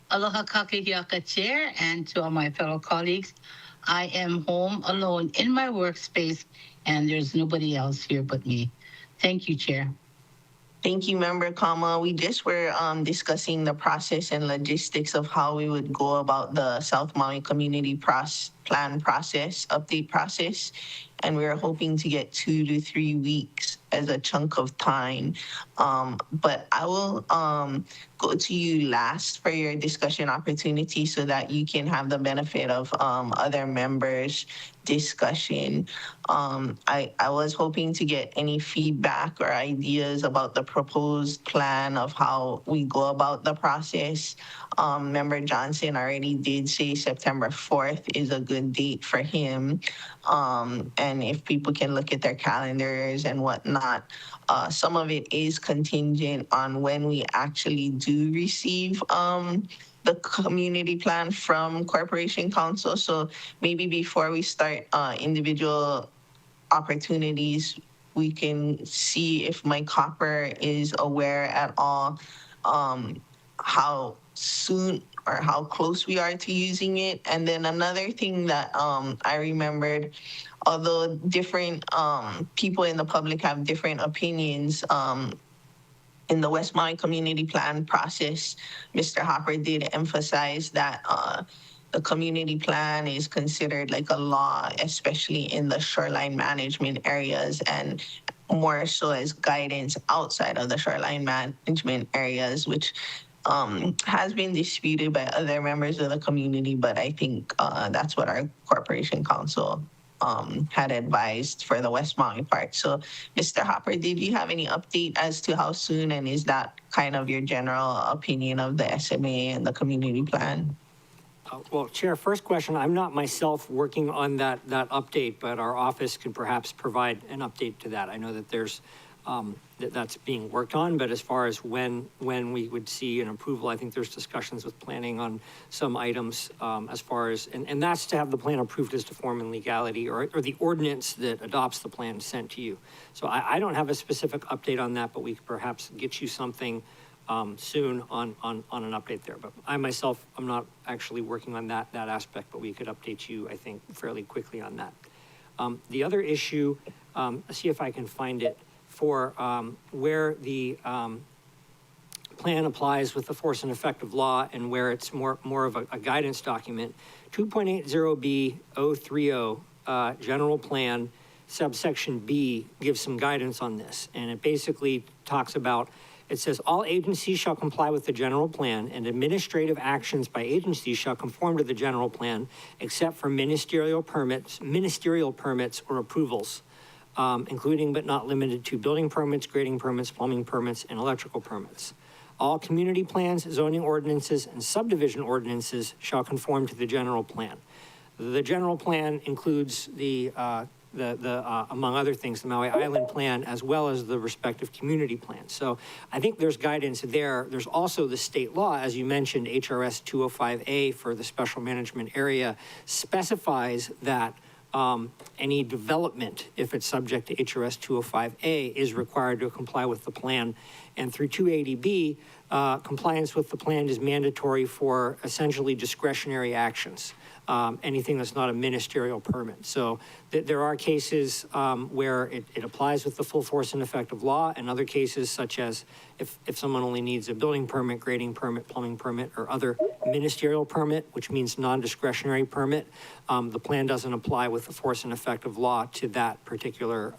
Aloha kakahiaka, Chair, and to all my fellow colleagues. I am home alone in my workspace, and there's nobody else here but me. Thank you, Chair. Thank you, Member Kama. We just were discussing the process and logistics of how we would go about the South Maui Community Plan process, update process, and we were hoping to get 2 to 3 weeks as a chunk of time. But I will go to you last for your discussion opportunity so that you can have the benefit of other members' discussion. I was hoping to get any feedback or ideas about the proposed plan of how we go about the process. Member Johnson already did say September 4th is a good date for him. And if people can look at their calendars and whatnot, some of it is contingent on when we actually do receive the community plan from Corporation Council. So maybe before we start individual opportunities, we can see if Mike Hopper is aware at all how soon or how close we are to using it. And then another thing that I remembered, although different people in the public have different opinions, in the West Maui Community Plan process, Mr. Hopper did emphasize that the community plan is considered like a law, especially in the shoreline management areas, and more so as guidance outside of the shoreline management areas, which has been disputed by other members of the community, but I think that's what our Corporation Council had advised for the West Maui part. So, Mr. Hopper, did you have any update as to how soon, and is that kind of your general opinion of the SMA and the community plan? Well, Chair, first question, I'm not myself working on that update, but our office could perhaps provide an update to that. I know that there's that's being worked on, but as far as when we would see an approval, I think there's discussions with planning on some items as far as, and that's to have the plan approved as to form and legality, or the ordinance that adopts the plan sent to you. So I don't have a specific update on that, but we could perhaps get you something soon on an update there. But I myself, I'm not actually working on that aspect, but we could update you, I think, fairly quickly on that. The other issue, let's see if I can find it, for where the plan applies with the force and effect of law and where it's more of a guidance document. 2.80B030 general plan subsection B gives some guidance on this, and it basically talks about, it says all agencies shall comply with the general plan, and administrative actions by agencies shall conform to the general plan except for ministerial permits or approvals, including but not limited to building permits, grading permits, plumbing permits, and electrical permits. All community plans, zoning ordinances, and subdivision ordinances shall conform to the general plan. The general plan includes among other things, the Maui Island Plan, as well as the respective community plans. So I think there's guidance there. There's also the state law, as you mentioned, HRS 205A for the special management area specifies that any development, if it's subject to HRS 205A, is required to comply with the plan. And through 280B, compliance with the plan is mandatory for essentially discretionary actions. Anything that's not a ministerial permit. So there are cases where it applies with the full force and effect of law, and other cases such as if someone only needs a building permit, grading permit, plumbing permit, or other ministerial permit, which means non-discretionary permit, the plan doesn't apply with the force and effect of law to that particular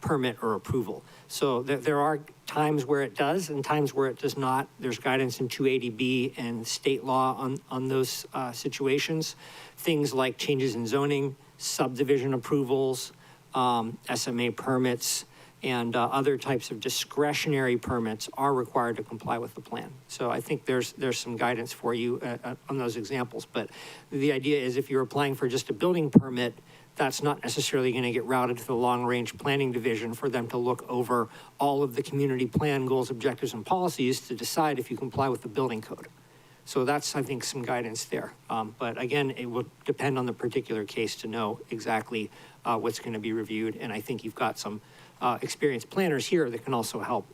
permit or approval. So there are times where it does and times where it does not. There's guidance in 280B and state law on those situations. Things like changes in zoning, subdivision approvals, SMA permits, and other types of discretionary permits are required to comply with the plan. So I think there's some guidance for you on those examples. But the idea is if you're applying for just a building permit, that's not necessarily going to get routed to the long-range planning division for them to look over all of the community plan goals, objectives, and policies to decide if you comply with the building code. So that's, I think, some guidance there. But again, it will depend on the particular case to know exactly what's going to be reviewed. And I think you've got some experienced planners here that can also help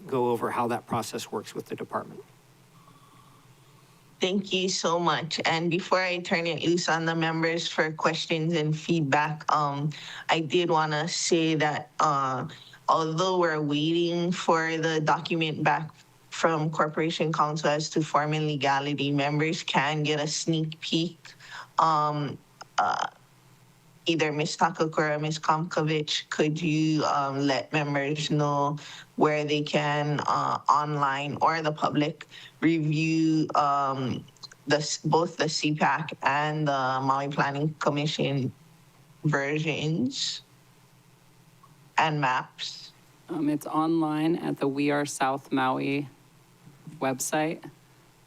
go over how that process works with the department. Thank you so much. And before I turn it loose on the members for questions and feedback, I did want to say that although we're waiting for the document back from Corporation Counsel as to form and legality, members can get a sneak peek. Either Ms. Takakura or Ms. Komkovich, could you let members know where they can online or the public review both the CPAC and the Maui Planning Commission versions and maps? It's online at the We Are South Maui website.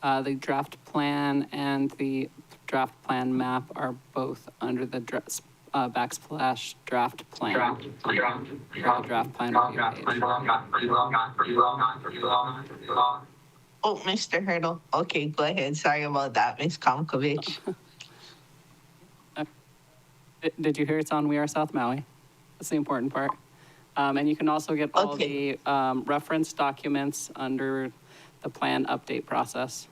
The draft plan and the draft plan map are both under the backslash draft plan. Draft plan review page. Oh, Mr. Hurdle. Okay, go ahead. Sorry about that, Ms. Komkovich. Did you hear it's on We Are South Maui? That's the important part. And you can also get all the reference documents under the plan update process.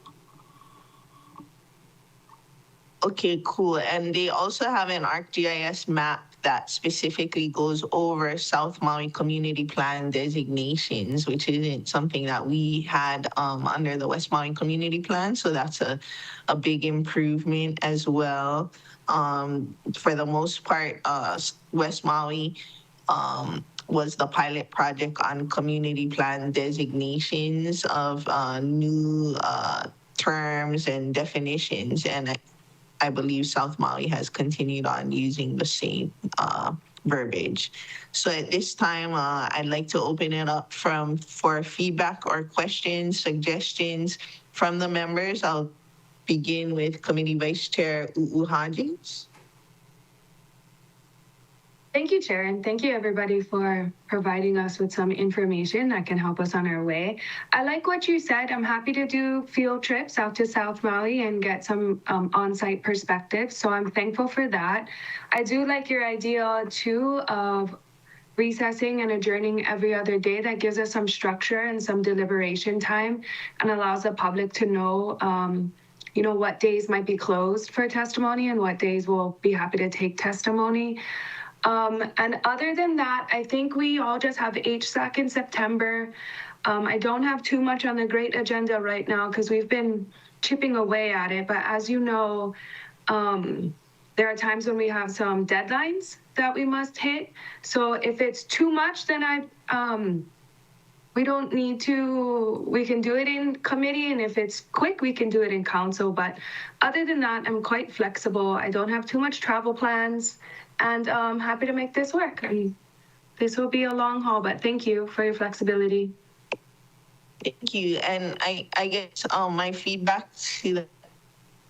Okay, cool. And they also have an ArcGIS map that specifically goes over South Maui Community Plan designations, which isn't something that we had under the West Maui Community Plan. So that's a big improvement as well. For the most part, West Maui was the pilot project on community plan designations of new terms and definitions. And I believe South Maui has continued on using the same verbiage. So at this time, I'd like to open it up for feedback or questions, suggestions from the members. I'll begin with Committee Vice Chair Hodgins. Thank you, Chair, and thank you everybody for providing us with some information that can help us on our way. I like what you said. I'm happy to do field trips out to South Maui and get some on-site perspective. So I'm thankful for that. I do like your idea too of recessing and adjourning every other day. That gives us some structure and some deliberation time and allows the public to know what days might be closed for testimony and what days we'll be happy to take testimony. And other than that, I think we all just have HSAC in September. I don't have too much on the great agenda right now because we've been chipping away at it. But as you know, there are times when we have some deadlines that we must hit. So if it's too much, then we don't need to, we can do it in committee. And if it's quick, we can do it in council. But other than that, I'm quite flexible. I don't have too much travel plans. And I'm happy to make this work. And this will be a long haul, but thank you for your flexibility. Thank you. And I guess my feedback to that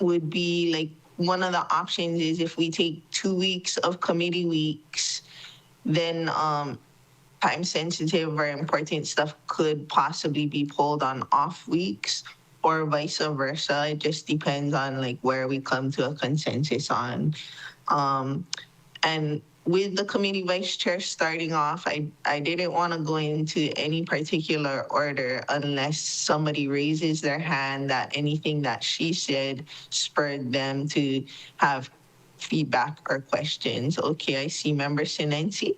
would be like one of the options is if we take 2 weeks of committee weeks, then time sensitive or important stuff could possibly be pulled on off weeks or vice versa. It just depends on like where we come to a consensus on. And with the committee vice chair starting off, I didn't want to go into any particular order unless somebody raises their hand that anything that she said spurred them to have feedback or questions. Okay, I see Member Sinensi.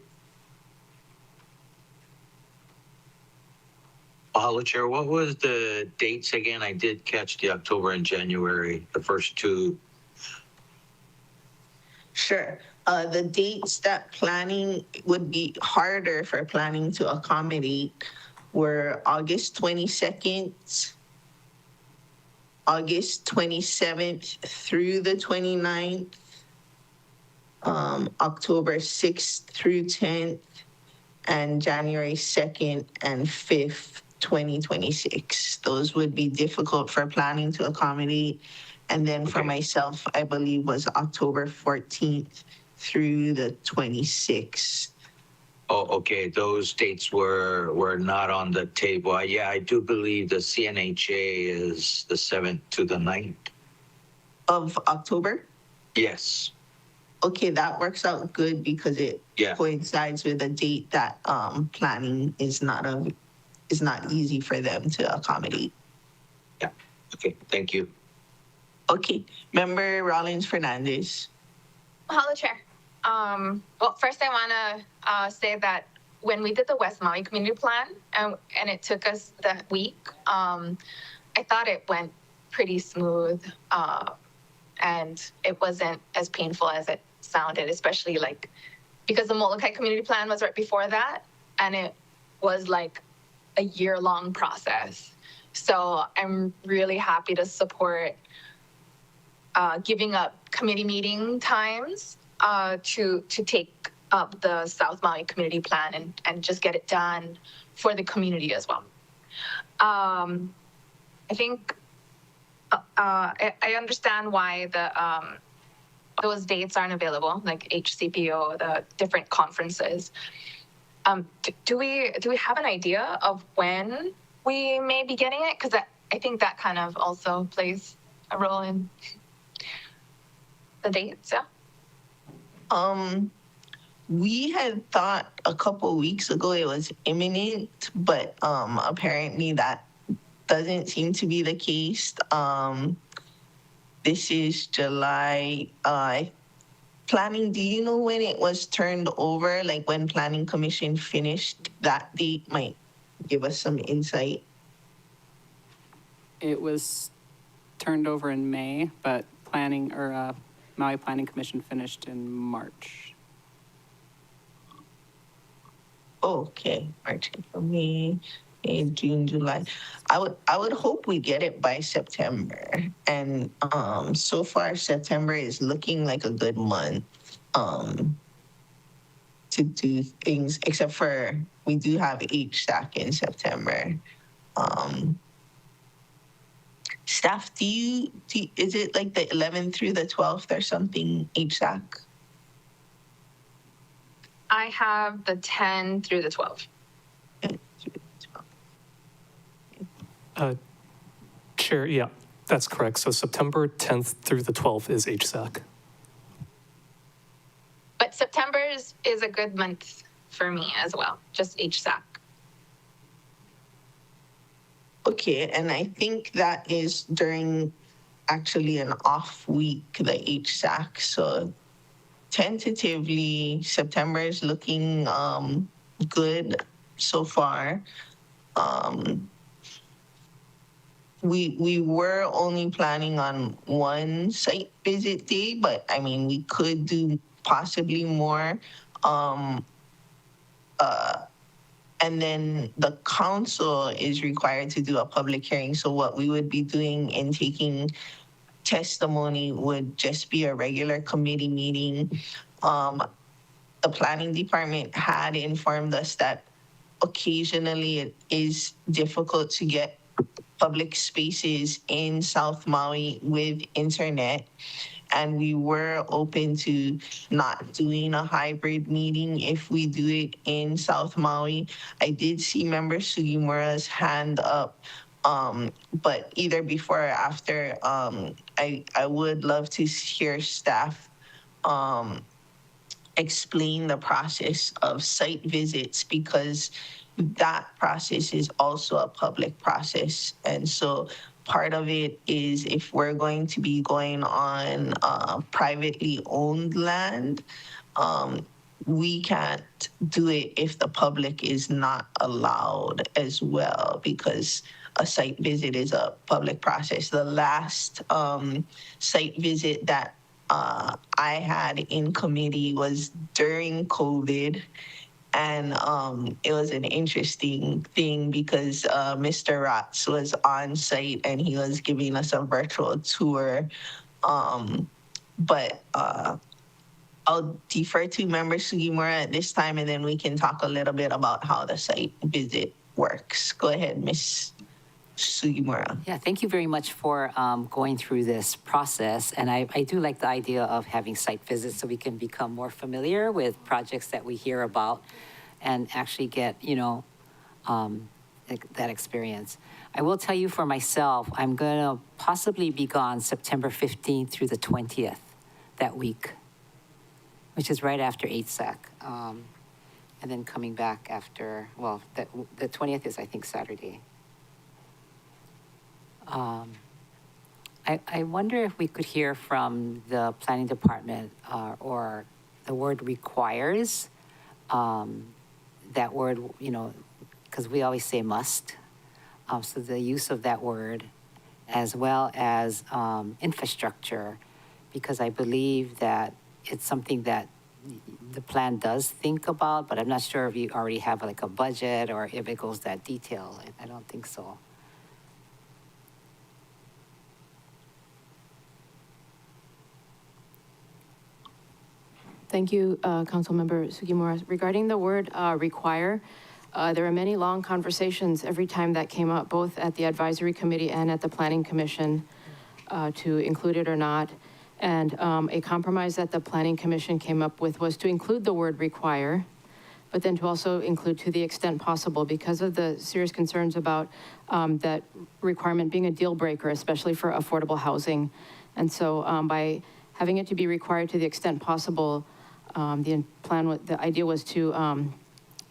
Mahalo, Chair. What was the dates again? I did catch the October and January, the first two. Sure. The dates that planning would be harder for planning to accommodate were August 22nd, August 27th through the 29th, October 6th through 10th, and January 2nd and 5th, 2026. Those would be difficult for planning to accommodate. And then for myself, I believe was October 14th through the 26th. Oh, okay. Those dates were not on the table. Yeah, I do believe the CNHA is the 7th to the 9th. Of October? Yes. Okay, that works out good because it coincides with a date that planning is not easy for them to accommodate. Yeah. Okay. Thank you. Okay. Member Rollins Fernandez. Mahalo, Chair. Well, first I want to say that when we did the West Maui Community Plan and it took us that week, I thought it went pretty smooth and it wasn't as painful as it sounded, especially like because the Molokai Community Plan was right before that and it was like a year-long process. So I'm really happy to support giving up committee meeting times to take up the South Maui Community Plan and just get it done for the community as well. I think I understand why those dates aren't available, like HCPO, the different conferences. Do we have an idea of when we may be getting it? Because I think that kind of also plays a role in the dates, yeah? We had thought a couple weeks ago it was imminent, but apparently that doesn't seem to be the case. This is July. Planning, do you know when it was turned over? Like when Planning Commission finished? That date might give us some insight. It was turned over in May, but Maui Planning Commission finished in March. Okay, March, April, May, June, July. I would hope we get it by September. And so far September is looking like a good month to do things, except for we do have HSAC in September. Staff, is it like the 11th through the 12th or something, HSAC? I have the 10 through the 12. Chair, yeah, that's correct. So September 10th through the 12th is HSAC. But September is a good month for me as well, just HSAC. Okay, and I think that is during actually an off week, the HSAC. So tentatively, September is looking good so far. We were only planning on one site visit day, but I mean, we could do possibly more. And then the council is required to do a public hearing. So what we would be doing in taking testimony would just be a regular committee meeting. The planning department had informed us that occasionally it is difficult to get public spaces in South Maui with internet. And we were open to not doing a hybrid meeting if we do it in South Maui. I did see Member Sugimura's hand up, but either before or after, I would love to hear staff explain the process of site visits, because that process is also a public process. And so part of it is, if we're going to be going on privately owned land, we can't do it if the public is not allowed as well, because a site visit is a public process. The last site visit that I had in committee was during COVID. And it was an interesting thing because Mr. Ratz was on site and he was giving us a virtual tour. But I'll defer to Member Sugimura at this time, and then we can talk a little bit about how the site visit works. Go ahead, Ms. Sugimura. Yeah, thank you very much for going through this process. And I do like the idea of having site visits so we can become more familiar with projects that we hear about and actually get, that experience. I will tell you for myself, I'm going to possibly be gone September 15th through the 20th that week, which is right after 8SAC. And then coming back after, well, the 20th is, I think, Saturday. I wonder if we could hear from the planning department or the word requires, that word, because we always say must. So the use of that word, as well as infrastructure, because I believe that it's something that the plan does think about, but I'm not sure if you already have like a budget or if it goes that detail. I don't think so. Thank you, Councilmember Sugimura. Regarding the word require, there are many long conversations every time that came up, both at the advisory committee and at the planning commission, to include it or not. And a compromise that the planning commission came up with was to include the word require, but then to also include to the extent possible, because of the serious concerns about that requirement being a deal breaker, especially for affordable housing. And so by having it to be required to the extent possible, the idea was to,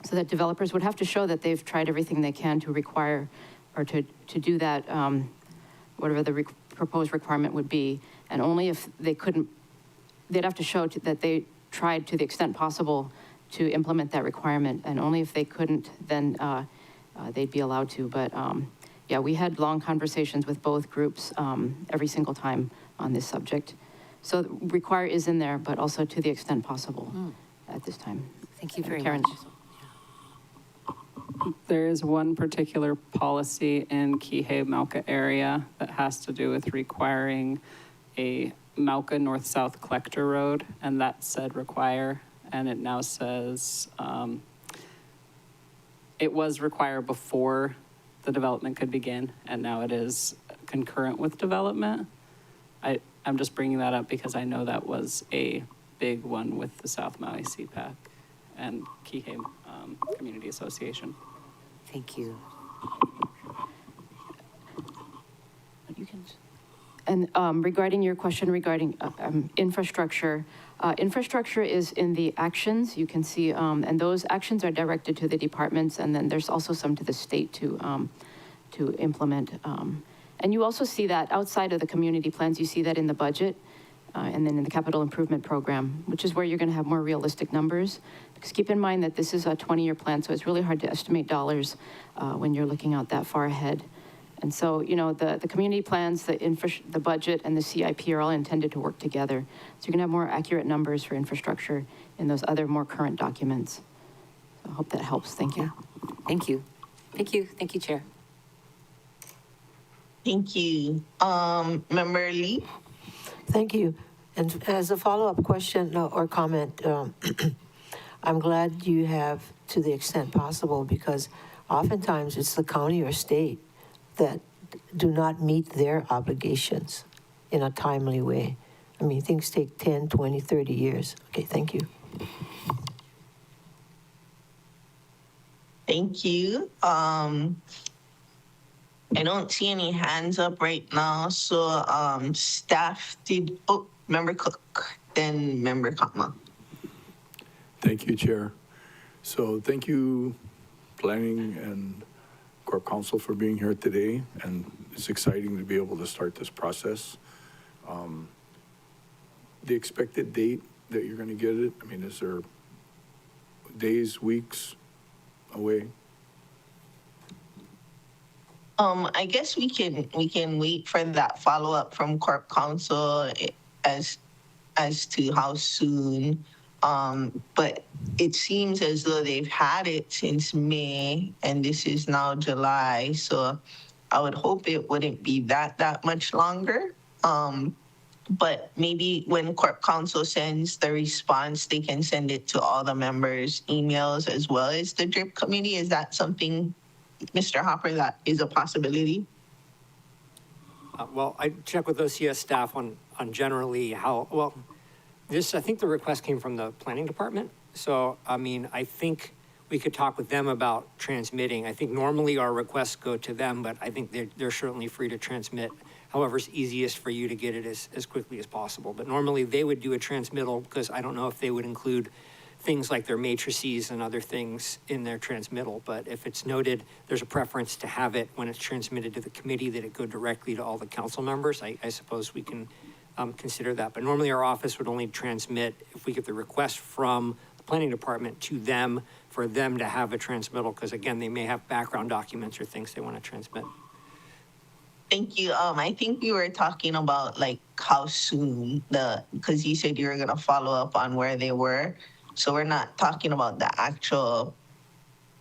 so that developers would have to show that they've tried everything they can to require, or to do that, whatever the proposed requirement would be. And only if they couldn't, they'd have to show that they tried to the extent possible to implement that requirement. And only if they couldn't, then they'd be allowed to. But yeah, we had long conversations with both groups every single time on this subject. So require is in there, but also to the extent possible at this time. Thank you very Karen. much. There is one particular policy in Kihei Mauka area that has to do with requiring a Mauka North-South Collector Road, and that said require, and it now says it was required before the development could begin, and now it is concurrent with development. I'm just bringing that up because I know that was a big one with the South Maui CPAC and Kihei Community Association. Thank you. And regarding your question regarding infrastructure, infrastructure is in the actions. You can see, and those actions are directed to the departments, and then there's also some to the state to implement. And you also see that outside of the community plans, you see that in the budget, and then in the capital improvement program, which is where you're going to have more realistic numbers. Because keep in mind that this is a 20-year plan, so it's really hard to estimate dollars when you're looking out that far ahead. And so, the community plans, the budget, and the CIP are all intended to work together. So you're going to have more accurate numbers for infrastructure in those other more current documents. So I hope that helps. Thank you. Thank you. Thank you. Thank you, Chair. Thank you. Member Lee? Thank you. And as a follow-up question or comment, I'm glad you have, to the extent possible, because oftentimes it's the county or state that do not meet their obligations in a timely way. I mean, things take 10, 20, 30 years. Okay, thank you. Thank you. I don't see any hands up right now. So staff did, Member Cook, then Member Kama. Thank you, Chair. So thank you, Planning and Corp Council, for being here today. And it's exciting to be able to start this process. The expected date that you're going to get it, I mean, is there days, weeks away? I guess we can wait for that follow-up from Corp Council as to how soon. But it seems as though they've had it since May, and this is now July. So I would hope it wouldn't be that much longer. But maybe when Corp Council sends the response, they can send it to all the members' emails as well as the DRIP committee. Is that something, Mr. Hopper, that is a possibility? Well, I checked with OCS staff on generally how, well, this, I think the request came from the planning department. So, I mean, I think we could talk with them about transmitting. I think normally our requests go to them, but I think they're certainly free to transmit however's easiest for you to get it as quickly as possible. But normally they would do a transmittal, because I don't know if they would include things like their matrices and other things in their transmittal. But if it's noted, there's a preference to have it when it's transmitted to the committee, that it go directly to all the council members. I suppose we can consider that. But normally our office would only transmit if we get the request from the planning department to them for them to have a transmittal, because again, they may have background documents or things they want to transmit. Thank you. I think we were talking about like how soon because you said you were gonna follow up on where they were. So we're not talking about the actual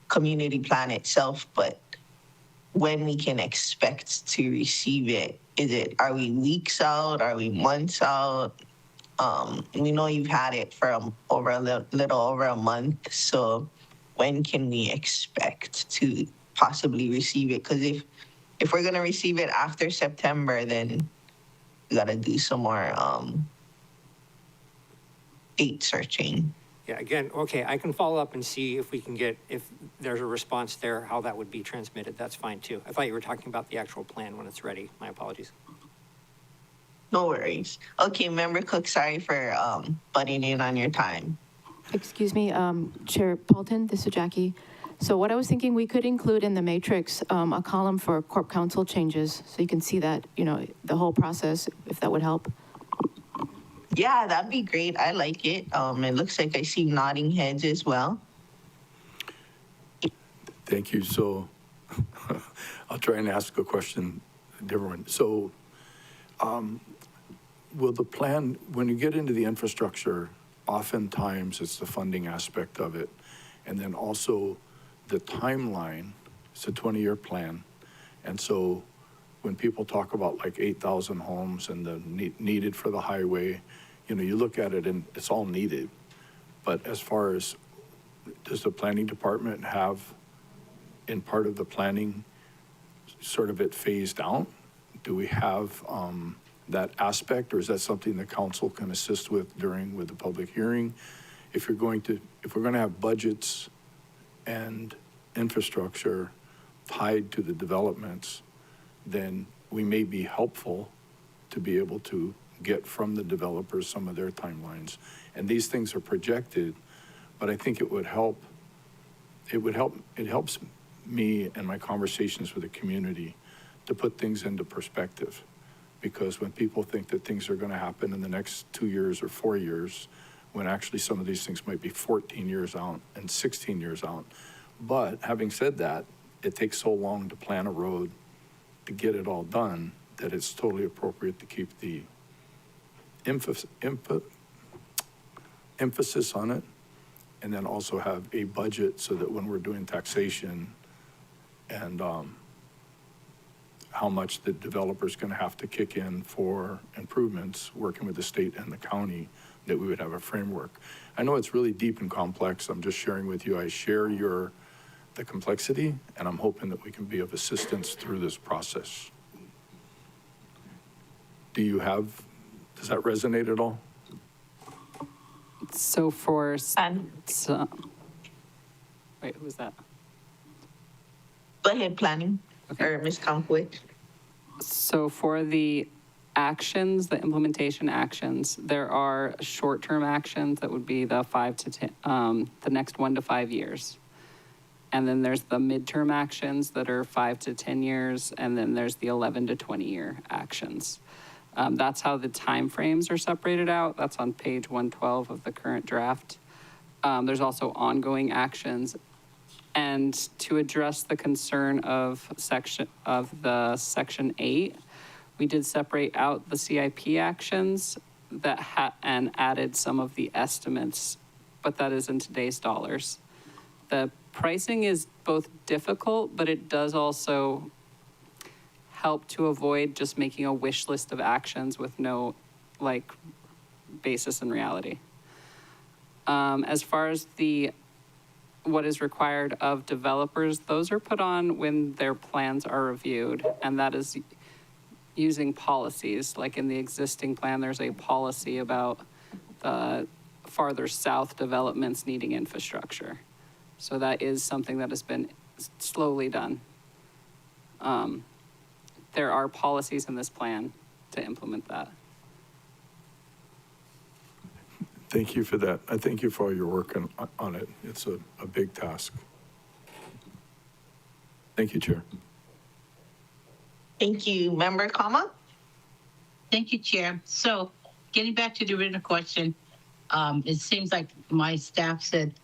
community plan itself, but when we can expect to receive it. Are we weeks out? Are we months out? We know you've had it for little over a month. So when can we expect to possibly receive it? Because if we're gonna receive it after September, then we gotta do some more date searching. Yeah, again, okay, I can follow up and see if we can get, if there's a response there, how that would be transmitted. That's fine too. I thought you were talking about the actual plan when it's ready. My apologies. No worries. Okay, Member Cook, sorry for butting in on your time. Excuse me, Chair Paulton, this is Jackie. So what I was thinking, we could include in the matrix a column for Corp Council changes, so you can see that, you know, the whole process, if that would help. Yeah, that'd be great. I like it. It looks like I see nodding heads as well. Thank you. So I'll try and ask a question different. So will the plan, when you get into the infrastructure, oftentimes it's the funding aspect of it, and then also the timeline. It's a 20-year plan. And so when people talk about like 8,000 homes and the needed for the highway, you know, you look at it and it's all needed. But as far as, does the planning department have in part of the planning sort of it phased out? Do we have that aspect, or is that something the council can assist with with the public hearing? If we're going to have budgets and infrastructure tied to the developments, then we may be helpful to be able to get from the developers some of their timelines. And these things are projected, but I think it helps me and my conversations with the community to put things into perspective. Because when people think that things are going to happen in the next 2 years or 4 years, when actually some of these things might be 14 years out and 16 years out. But having said that, it takes so long to plan a road to get it all done that it's totally appropriate to keep the emphasis on it, and then also have a budget so that when we're doing taxation and how much the developer's going to have to kick in for improvements, working with the state and the county, that we would have a framework. I know it's really deep and complex. I'm just sharing with you. I share the complexity, and I'm hoping that we can be of assistance through this process. Does that resonate at all? So for, wait, who was that? Go ahead, planning, or Ms. Comquich. So for the actions, the implementation actions, there are short-term actions that would be the 5 to 10, the next 1 to 5 years. And then there's the midterm actions that are 5 to 10 years, and then there's the 11 to 20-year actions. That's how the timeframes are separated out. That's on page 112 of the current draft. There's also ongoing actions. And to address the concern of section 8, we did separate out the CIP actions and added some of the estimates, but that is in today's dollars. The pricing is both difficult, but it does also help to avoid just making a wish list of actions with no basis in reality. As far as what is required of developers, those are put on when their plans are reviewed, and that is using policies. Like in the existing plan, there's a policy about the farther south developments needing infrastructure. So that is something that has been slowly done. There are policies in this plan to implement that. Thank you for that. I thank you for all your work on it. It's a big task. Thank you, Chair. Thank you. Member Kama? Thank you, Chair. So getting back to the written question, it seems like my staff said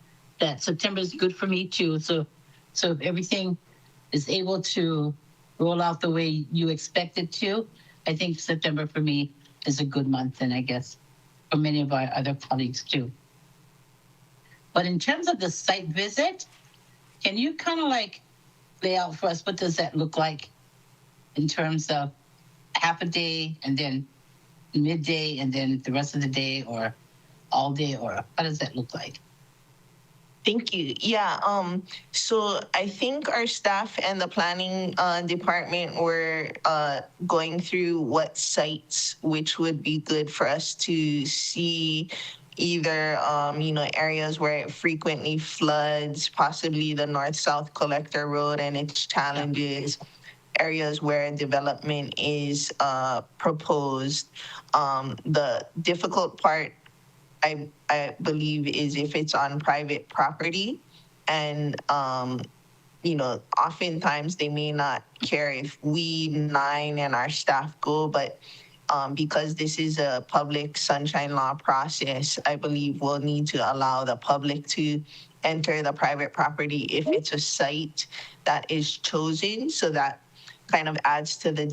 that September is good for me too. So if everything is able to roll out the way you expect it to, I think September for me is a good month, and I guess for many of our other colleagues too. But in terms of the site visit, can you kind of lay out for us what does that look like in terms of half a day and then midday and then the rest of the day or all day, or how does that look like? Thank you. Yeah, so I think our staff and the planning department were going through what sites which would be good for us to see, either areas where it frequently floods, possibly the north-south collector road and its challenges, areas where development is proposed. The difficult part, I believe, is if it's on private property, and oftentimes they may not care if we 9 and our staff go, but because this is a public sunshine law process, I believe we'll need to allow the public to enter the private property if it's a site that is chosen. So that kind of adds to the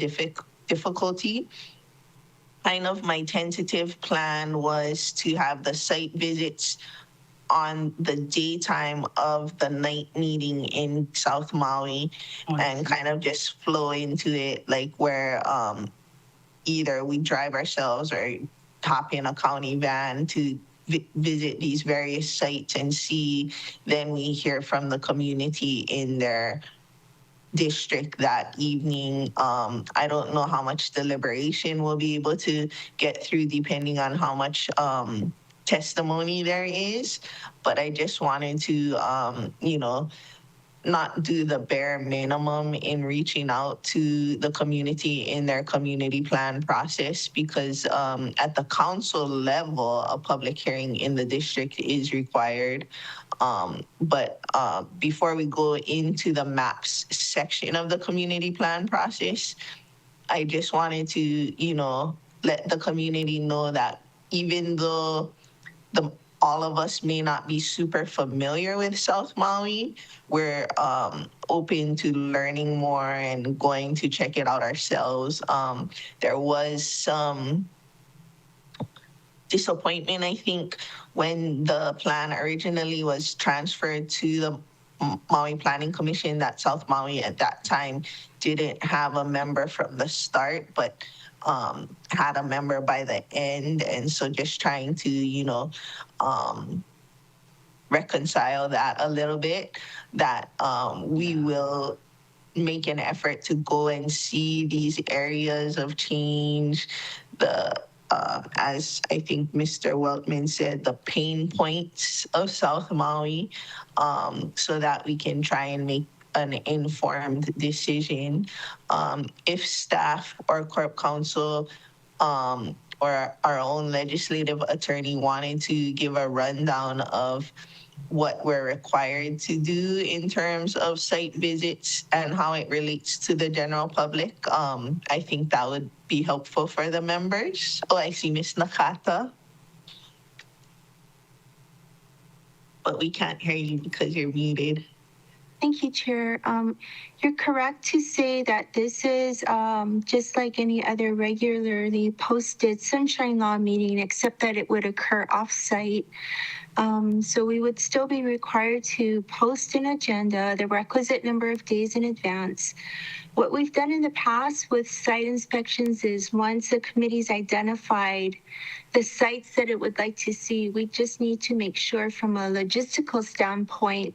difficulty. Kind of my tentative plan was to have the site visits on the daytime of the night meeting in South Maui, and kind of just flow into it, where either we drive ourselves or hop in a county van to visit these various sites and see. Then we hear from the community in their district that evening. I don't know how much deliberation we'll be able to get through depending on how much testimony there is, but I just wanted to not do the bare minimum in reaching out to the community in their community plan process, because at the council level, a public hearing in the district is required. But before we go into the maps section of the community plan process, I just wanted to, let the community know that even though all of us may not be super familiar with South Maui, we're open to learning more and going to check it out ourselves. There was some disappointment, I think, when the plan originally was transferred to the Maui Planning Commission, that South Maui at that time didn't have a member from the start, but had a member by the end. And so just trying to, reconcile that a little bit, that we will make an effort to go and see these areas of change, as I think Mr. Weltman said, the pain points of South Maui, so that we can try and make an informed decision. If staff or Corp Council or our own legislative attorney wanted to give a rundown of what we're required to do in terms of site visits and how it relates to the general public, I think that would be helpful for the members. Oh, I see Ms. Nakata. But we can't hear you because you're muted. Thank you, Chair. You're correct to say that this is just like any other regularly posted Sunshine Law meeting, except that it would occur off-site. So we would still be required to post an agenda the requisite number of days in advance. What we've done in the past with site inspections is once the committee's identified the sites that it would like to see, we just need to make sure from a logistical standpoint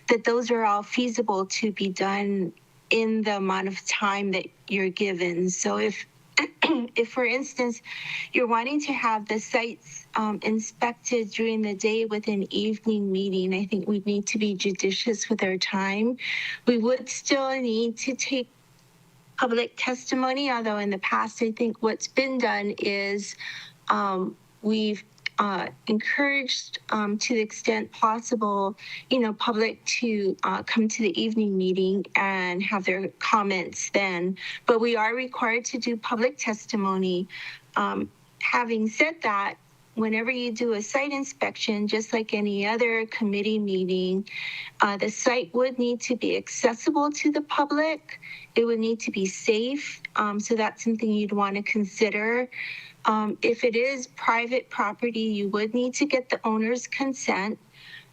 that those are all feasible to be done in the amount of time that you're given. So if for instance, you're wanting to have the sites inspected during the day with an evening meeting, I think we need to be judicious with our time. We would still need to take public testimony, although in the past, I think what's been done is we've encouraged to the extent possible, public to come to the evening meeting and have their comments then. But we are required to do public testimony. Having said that, whenever you do a site inspection, just like any other committee meeting, the site would need to be accessible to the public. It would need to be safe. So that's something you'd want to consider. If it is private property, you would need to get the owner's consent,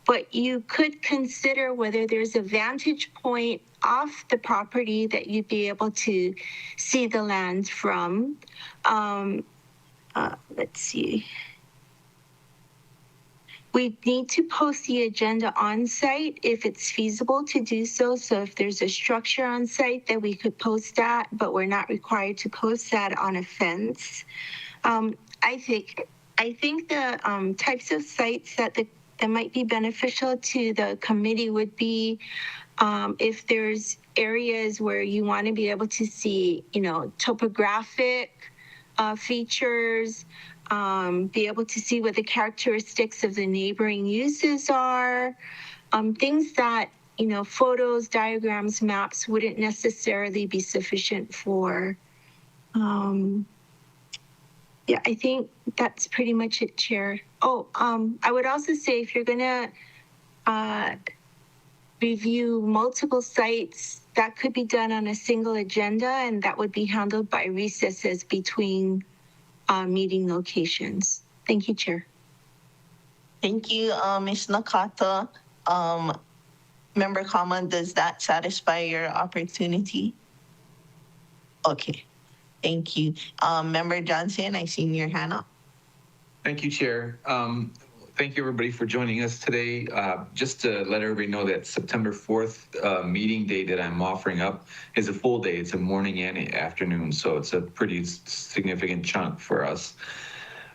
but you could consider whether there's a vantage point off the property that you'd be able to see the land from. Let's see. We need to post the agenda on site if it's feasible to do so. So if there's a structure on site that we could post that, but we're not required to post that on a fence. I think the types of sites that might be beneficial to the committee would be if there's areas where you want to be able to see, topographic features, be able to see what the characteristics of the neighboring uses are, things that, photos, diagrams, maps wouldn't necessarily be sufficient for. Yeah, I think that's pretty much it, Chair. Oh, I would also say if you're gonna review multiple sites, that could be done on a single agenda, and that would be handled by recesses between meeting locations. Thank you, Chair. Thank you, Ms. Nakata. Member Kama, does that satisfy your opportunity? Okay. Thank you. Member Johnson, I seen your hand up. Thank you, Chair. Thank you, everybody, for joining us today. Just to let everybody know that September 4th meeting day that I'm offering up is a full day. It's a morning and afternoon, so it's a pretty significant chunk for us.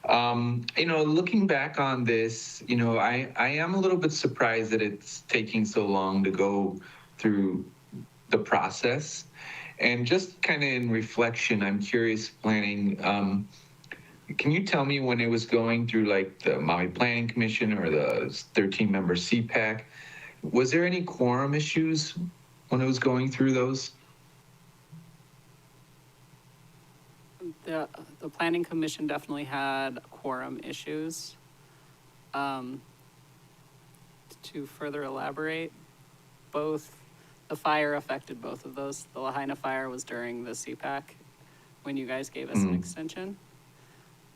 Looking back on this, I am a little bit surprised that it's taking so long to go through the process. And just kind of in reflection, I'm curious, planning, can you tell me when it was going through like the Maui Planning Commission or the 13-member CPAC, was there any quorum issues when it was going through those? The Planning Commission definitely had quorum issues. To further elaborate, the fire affected both of those. The Lahaina fire was during the CPAC when you guys gave us an extension.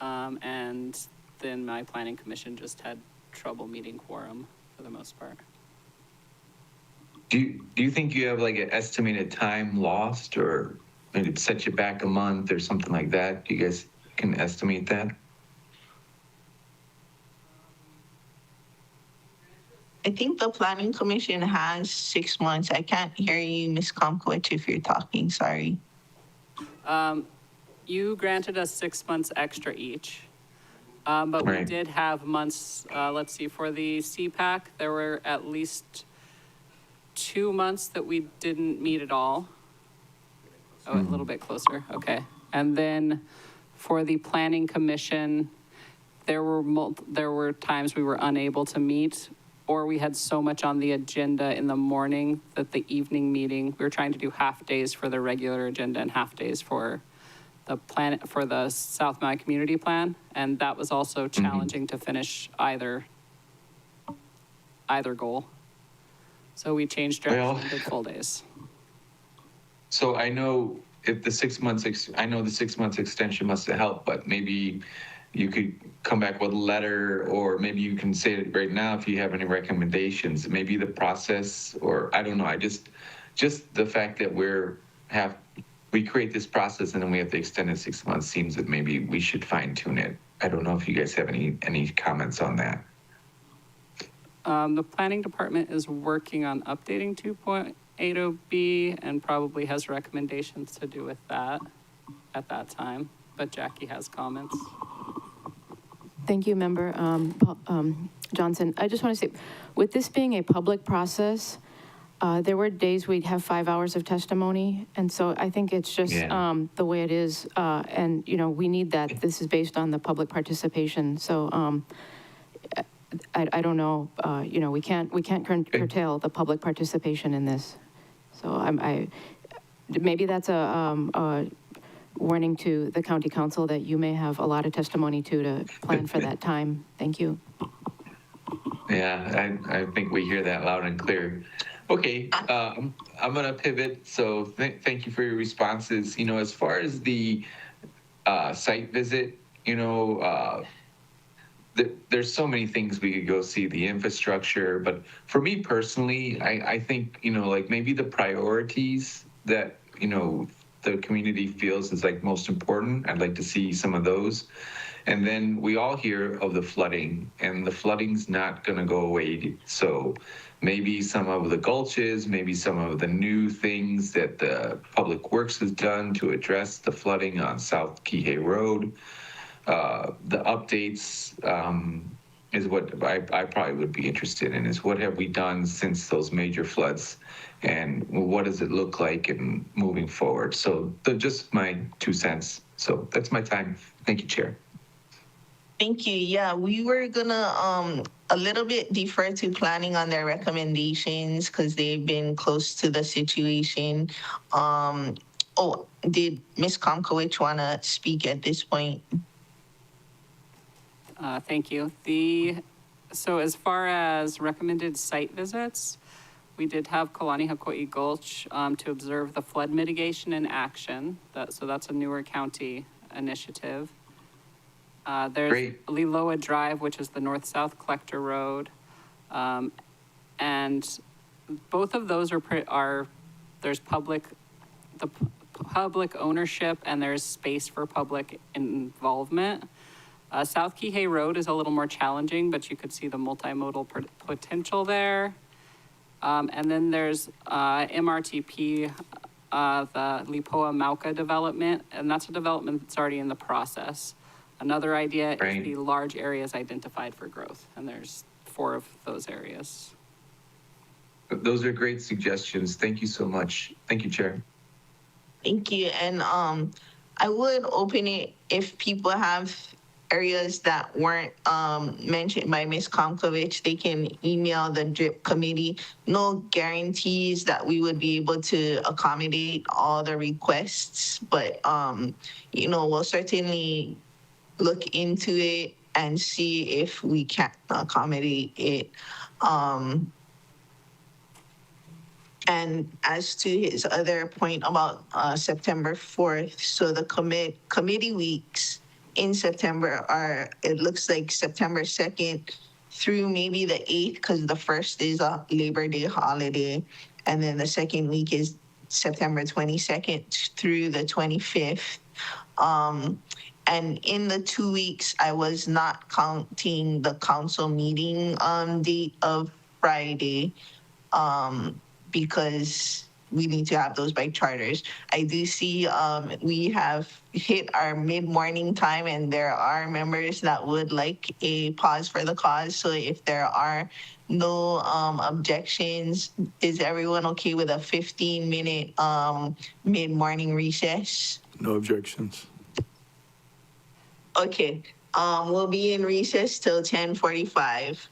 And then my Planning Commission just had trouble meeting quorum for the most part. do you think you have like an estimated time lost, or maybe it set you back a month or something like that? Do you guys can estimate that? I think the planning commission has 6 months. I can't hear you, Ms. Comkowicz, if you're talking, sorry. You granted us 6 months extra each. But we did have months, let's see, for the CPAC, there were at least 2 months that we didn't meet at all. Oh, a little bit closer, okay. And then for the planning commission, there were times we were unable to meet, or we had so much on the agenda in the morning that the evening meeting, we were trying to do half days for the regular agenda and half days for the plan, for the South Maui Community Plan, and that was also challenging to finish either goal. So we changed direction and did full days. So I know if the 6 months, I know the 6 months extension must have helped, but maybe you could come back with a letter, or maybe you can say it right now if you have any recommendations. Maybe the process, or I don't know. I just the fact that we create this process and then we have to extend it 6 months seems that maybe we should fine tune it. I don't know if you guys have any comments on that. The planning department is working on updating 2.80B and probably has recommendations to do with that at that time, but Jackie has comments. Thank you, Member Johnson. I just want to say, with this being a public process, there were days we'd have 5 hours of testimony, and so I think it's just the way it is, and you know, we need that. This is based on the public participation, so I don't know, you know, we can't curtail the public participation in this. So maybe that's a warning to the county council that you may have a lot of testimony to plan for that time. Thank you. Yeah, I think we hear that loud and clear. Okay, I'm going to pivot. So thank you for your responses. You know, as far as the site visit, you know, there's so many things we could go see, the infrastructure. But for me personally, I think, you know, like maybe the priorities that, you know, the community feels is like most important. I'd like to see some of those. And then we all hear of the flooding, and the flooding's not going to go away. So maybe some of the gulches, maybe some of the new things that the Public Works has done to address the flooding on South Kihei Road. The updates is what I probably would be interested in, is what have we done since those major floods, and what does it look like in moving forward? So just my 2 cents. So that's my time. Thank you, Chair. Thank you. Yeah, we were gonna a little bit defer to planning on their recommendations because they've been close to the situation. Oh, did Ms. Comkowicz want to speak at this point? Thank you. So as far as recommended site visits, we did have Kalani Hako'i Gulch to observe the flood mitigation in action. So that's a newer county initiative. There's Liloa Drive, which is the north-south collector road. And both of those there's public ownership, and there's space for public involvement. South Kihei Road is a little more challenging, but you could see the multimodal potential there. And then there's MRTP, the Lipoa Mauka development, and that's a development that's already in the process. Another idea is the large areas identified for growth, and there's 4 of those areas. Those are great suggestions. Thank you so much. Thank you, Chair. Thank you. And I would open it if people have areas that weren't mentioned by Ms. Comkowicz, they can email the DRIP committee. No guarantees that we would be able to accommodate all the requests, but you know, we'll certainly look into it and see if we can accommodate it. And as to his other point about September 4th, so the committee weeks in September are, it looks like September 2nd through maybe the 8th, because the 1st is a Labor Day holiday. And then the second week is September 22nd through the 25th. And in the 2 weeks, I was not counting the council meeting date of Friday, because we need to have those by charters. I do see we have hit our mid-morning time, and there are members that would like a pause for the cause. So if there are no objections, is everyone okay with a 15-minute mid-morning recess? No objections. Okay, we'll be in recess till 10:45.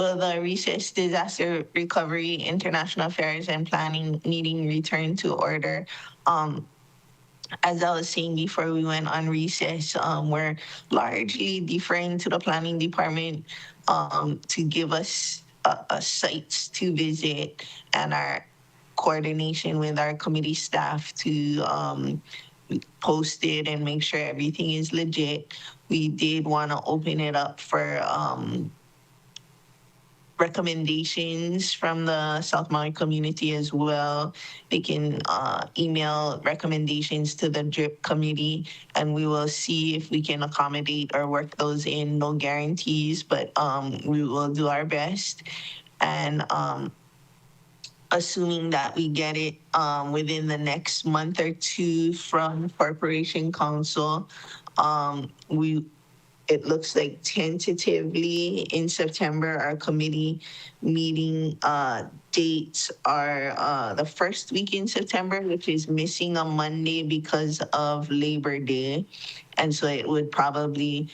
will the Recess Disaster Recovery, International Affairs, and Planning meeting return to order? As I was saying before we went on recess, we're largely deferring to the planning department to give us sites to visit and our coordination with our committee staff to post it and make sure everything is legit. We did want to open it up for recommendations from the South Maui community as well. They can email recommendations to the DRIP committee, and we will see if we can accommodate or work those in. No guarantees, but we will do our best. And assuming that we get it within the next month or two from Corporation Council, it looks like tentatively in September, our committee meeting dates are the first week in September, which is missing a Monday because of Labor Day. And so it would probably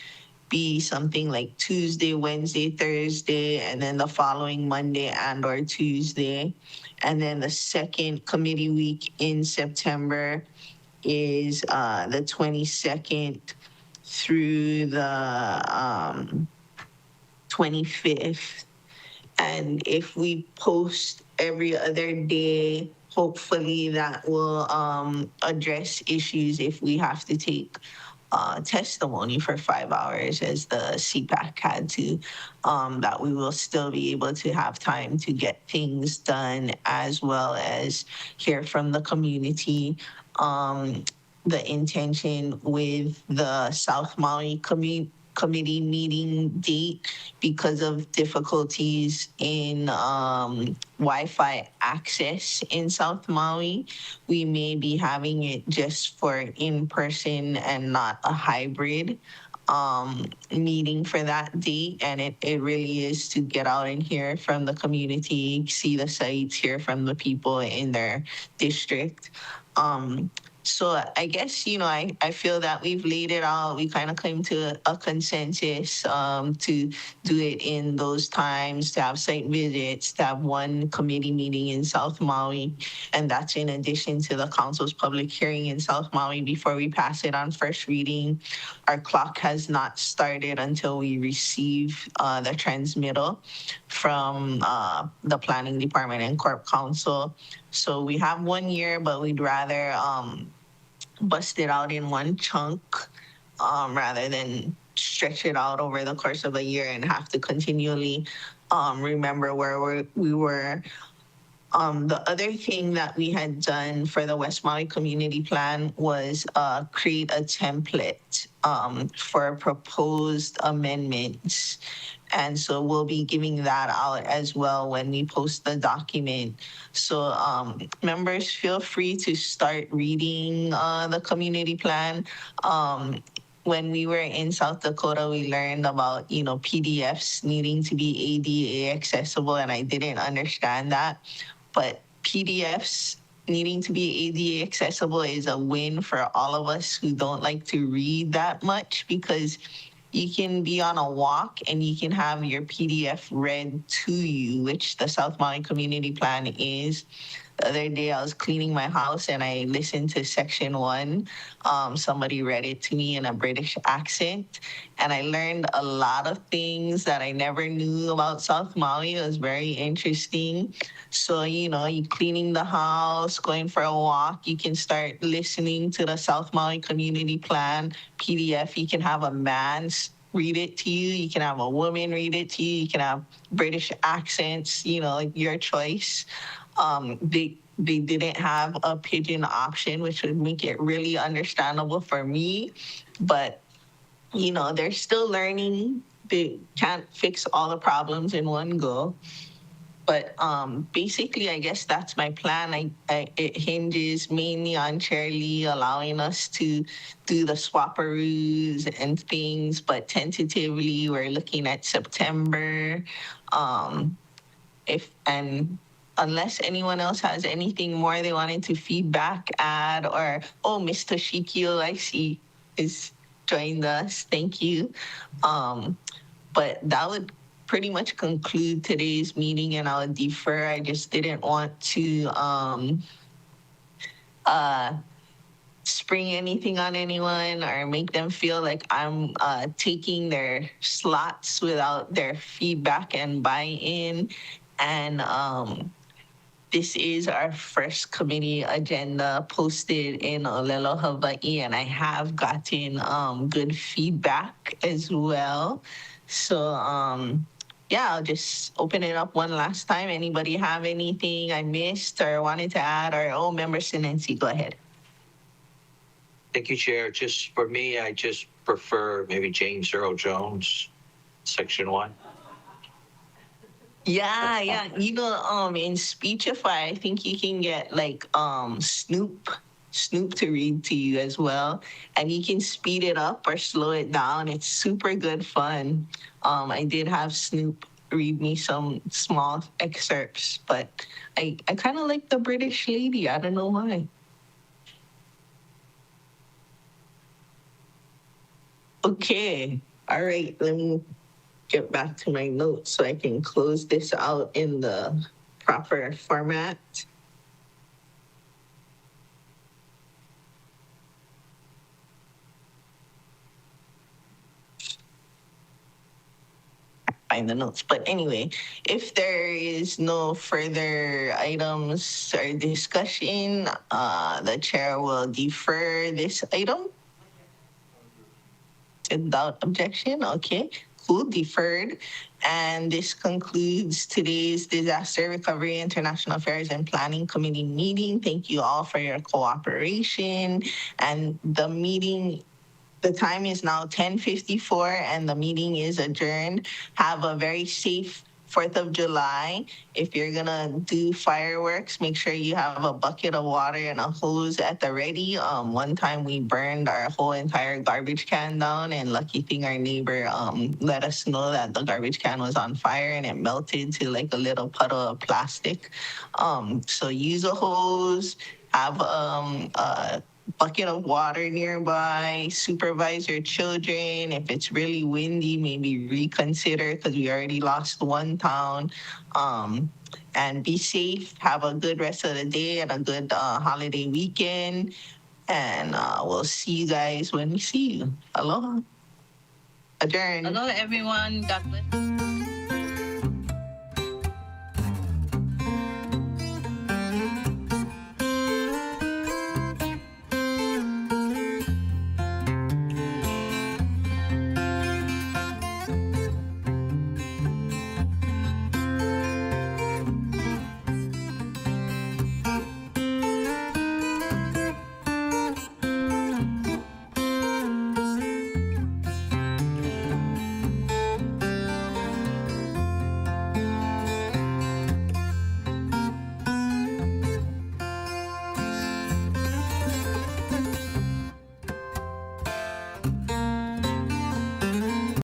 be something like Tuesday, Wednesday, Thursday, and then the following Monday and or Tuesday. And then the second committee week in September is the 22nd through the 25th. And if we post every other day, hopefully that will address issues if we have to take testimony for 5 hours as the CPAC had to, that we will still be able to have time to get things done as well as hear from the community. The intention with the South Maui committee meeting date, because of difficulties in Wi-Fi access in South Maui, we may be having it just for in-person and not a hybrid meeting for that date. And it really is to get out and hear from the community, see the sites, hear from the people in their district. So I guess, I feel that we've laid it out. We kind of came to a consensus to do it in those times, to have site visits, to have one committee meeting in South Maui. And that's in addition to the council's public hearing in South Maui before we pass it on first reading. Our clock has not started until we receive the transmittal from the planning department and Corp Council. So we have 1 year, but we'd rather bust it out in one chunk rather than stretch it out over the course of a year and have to continually remember where we were. The other thing that we had done for the West Maui Community Plan was create a template for proposed amendments. And so we'll be giving that out as well when we post the document. So members, feel free to start reading the community plan. When we were in South Dakota, we learned about, PDFs needing to be ADA accessible, and I didn't understand that. But PDFs needing to be ADA accessible is a win for all of us who don't like to read that much, because you can be on a walk and you can have your PDF read to you, which the South Maui Community Plan is. The other day I was cleaning my house and I listened to section 1. Somebody read it to me in a British accent, and I learned a lot of things that I never knew about South Maui. It was very interesting. So, you cleaning the house, going for a walk, you can start listening to the South Maui Community Plan PDF. You can have a man read it to you. You can have a woman read it to you. You can have British accents, your choice. They didn't have a pidgin option, which would make it really understandable for me. But, they're still learning. They can't fix all the problems in one go. But basically, I guess that's my plan. It hinges mainly on Chair Lee allowing us to do the swapperoos and things, but tentatively we're looking at September. Unless anyone else has anything more they wanted to feedback, add, or, Ms. Toshikio, I see, is joined us. Thank you. But that would pretty much conclude today's meeting, and I'll defer. I just didn't want to spring anything on anyone or make them feel like I'm taking their slots without their feedback and buy-in. And this is our first committee agenda posted in Olelo, Hawaii, and I have gotten good feedback as well. So yeah, I'll just open it up one last time. Anybody have anything I missed or wanted to add? Or Member Sinensi, go ahead. Thank you, Chair. Just for me, I just prefer maybe James Earl Jones, Section 1. Yeah. In Speechify, I think you can get like Snoop to read to you as well, and you can speed it up or slow it down. It's super good fun. I did have Snoop read me some small excerpts, but I kind of like the British lady. I don't know why. Okay. All right. Let me get back to my notes so I can close this out in the proper format. Find the notes. But anyway, if there is no further items or discussion, the chair will defer this item. Without objection, okay, cool, deferred. And this concludes today's Disaster Recovery, International Affairs and Planning Committee meeting. Thank you all for your cooperation. And the time is now 10:54 and the meeting is adjourned. Have a very safe 4th of July. If you're gonna do fireworks, make sure you have a bucket of water and a hose at the ready. One time we burned our whole entire garbage can down, and lucky thing our neighbor let us know that the garbage can was on fire and it melted to like a little puddle of plastic. So use a hose, have a bucket of water nearby, supervise your children. If it's really windy, maybe reconsider because we already lost one town. And be safe. Have a good rest of the day and a good holiday weekend. And we'll see you guys when we see you. Aloha. Adjourn. Hello, everyone. God bless.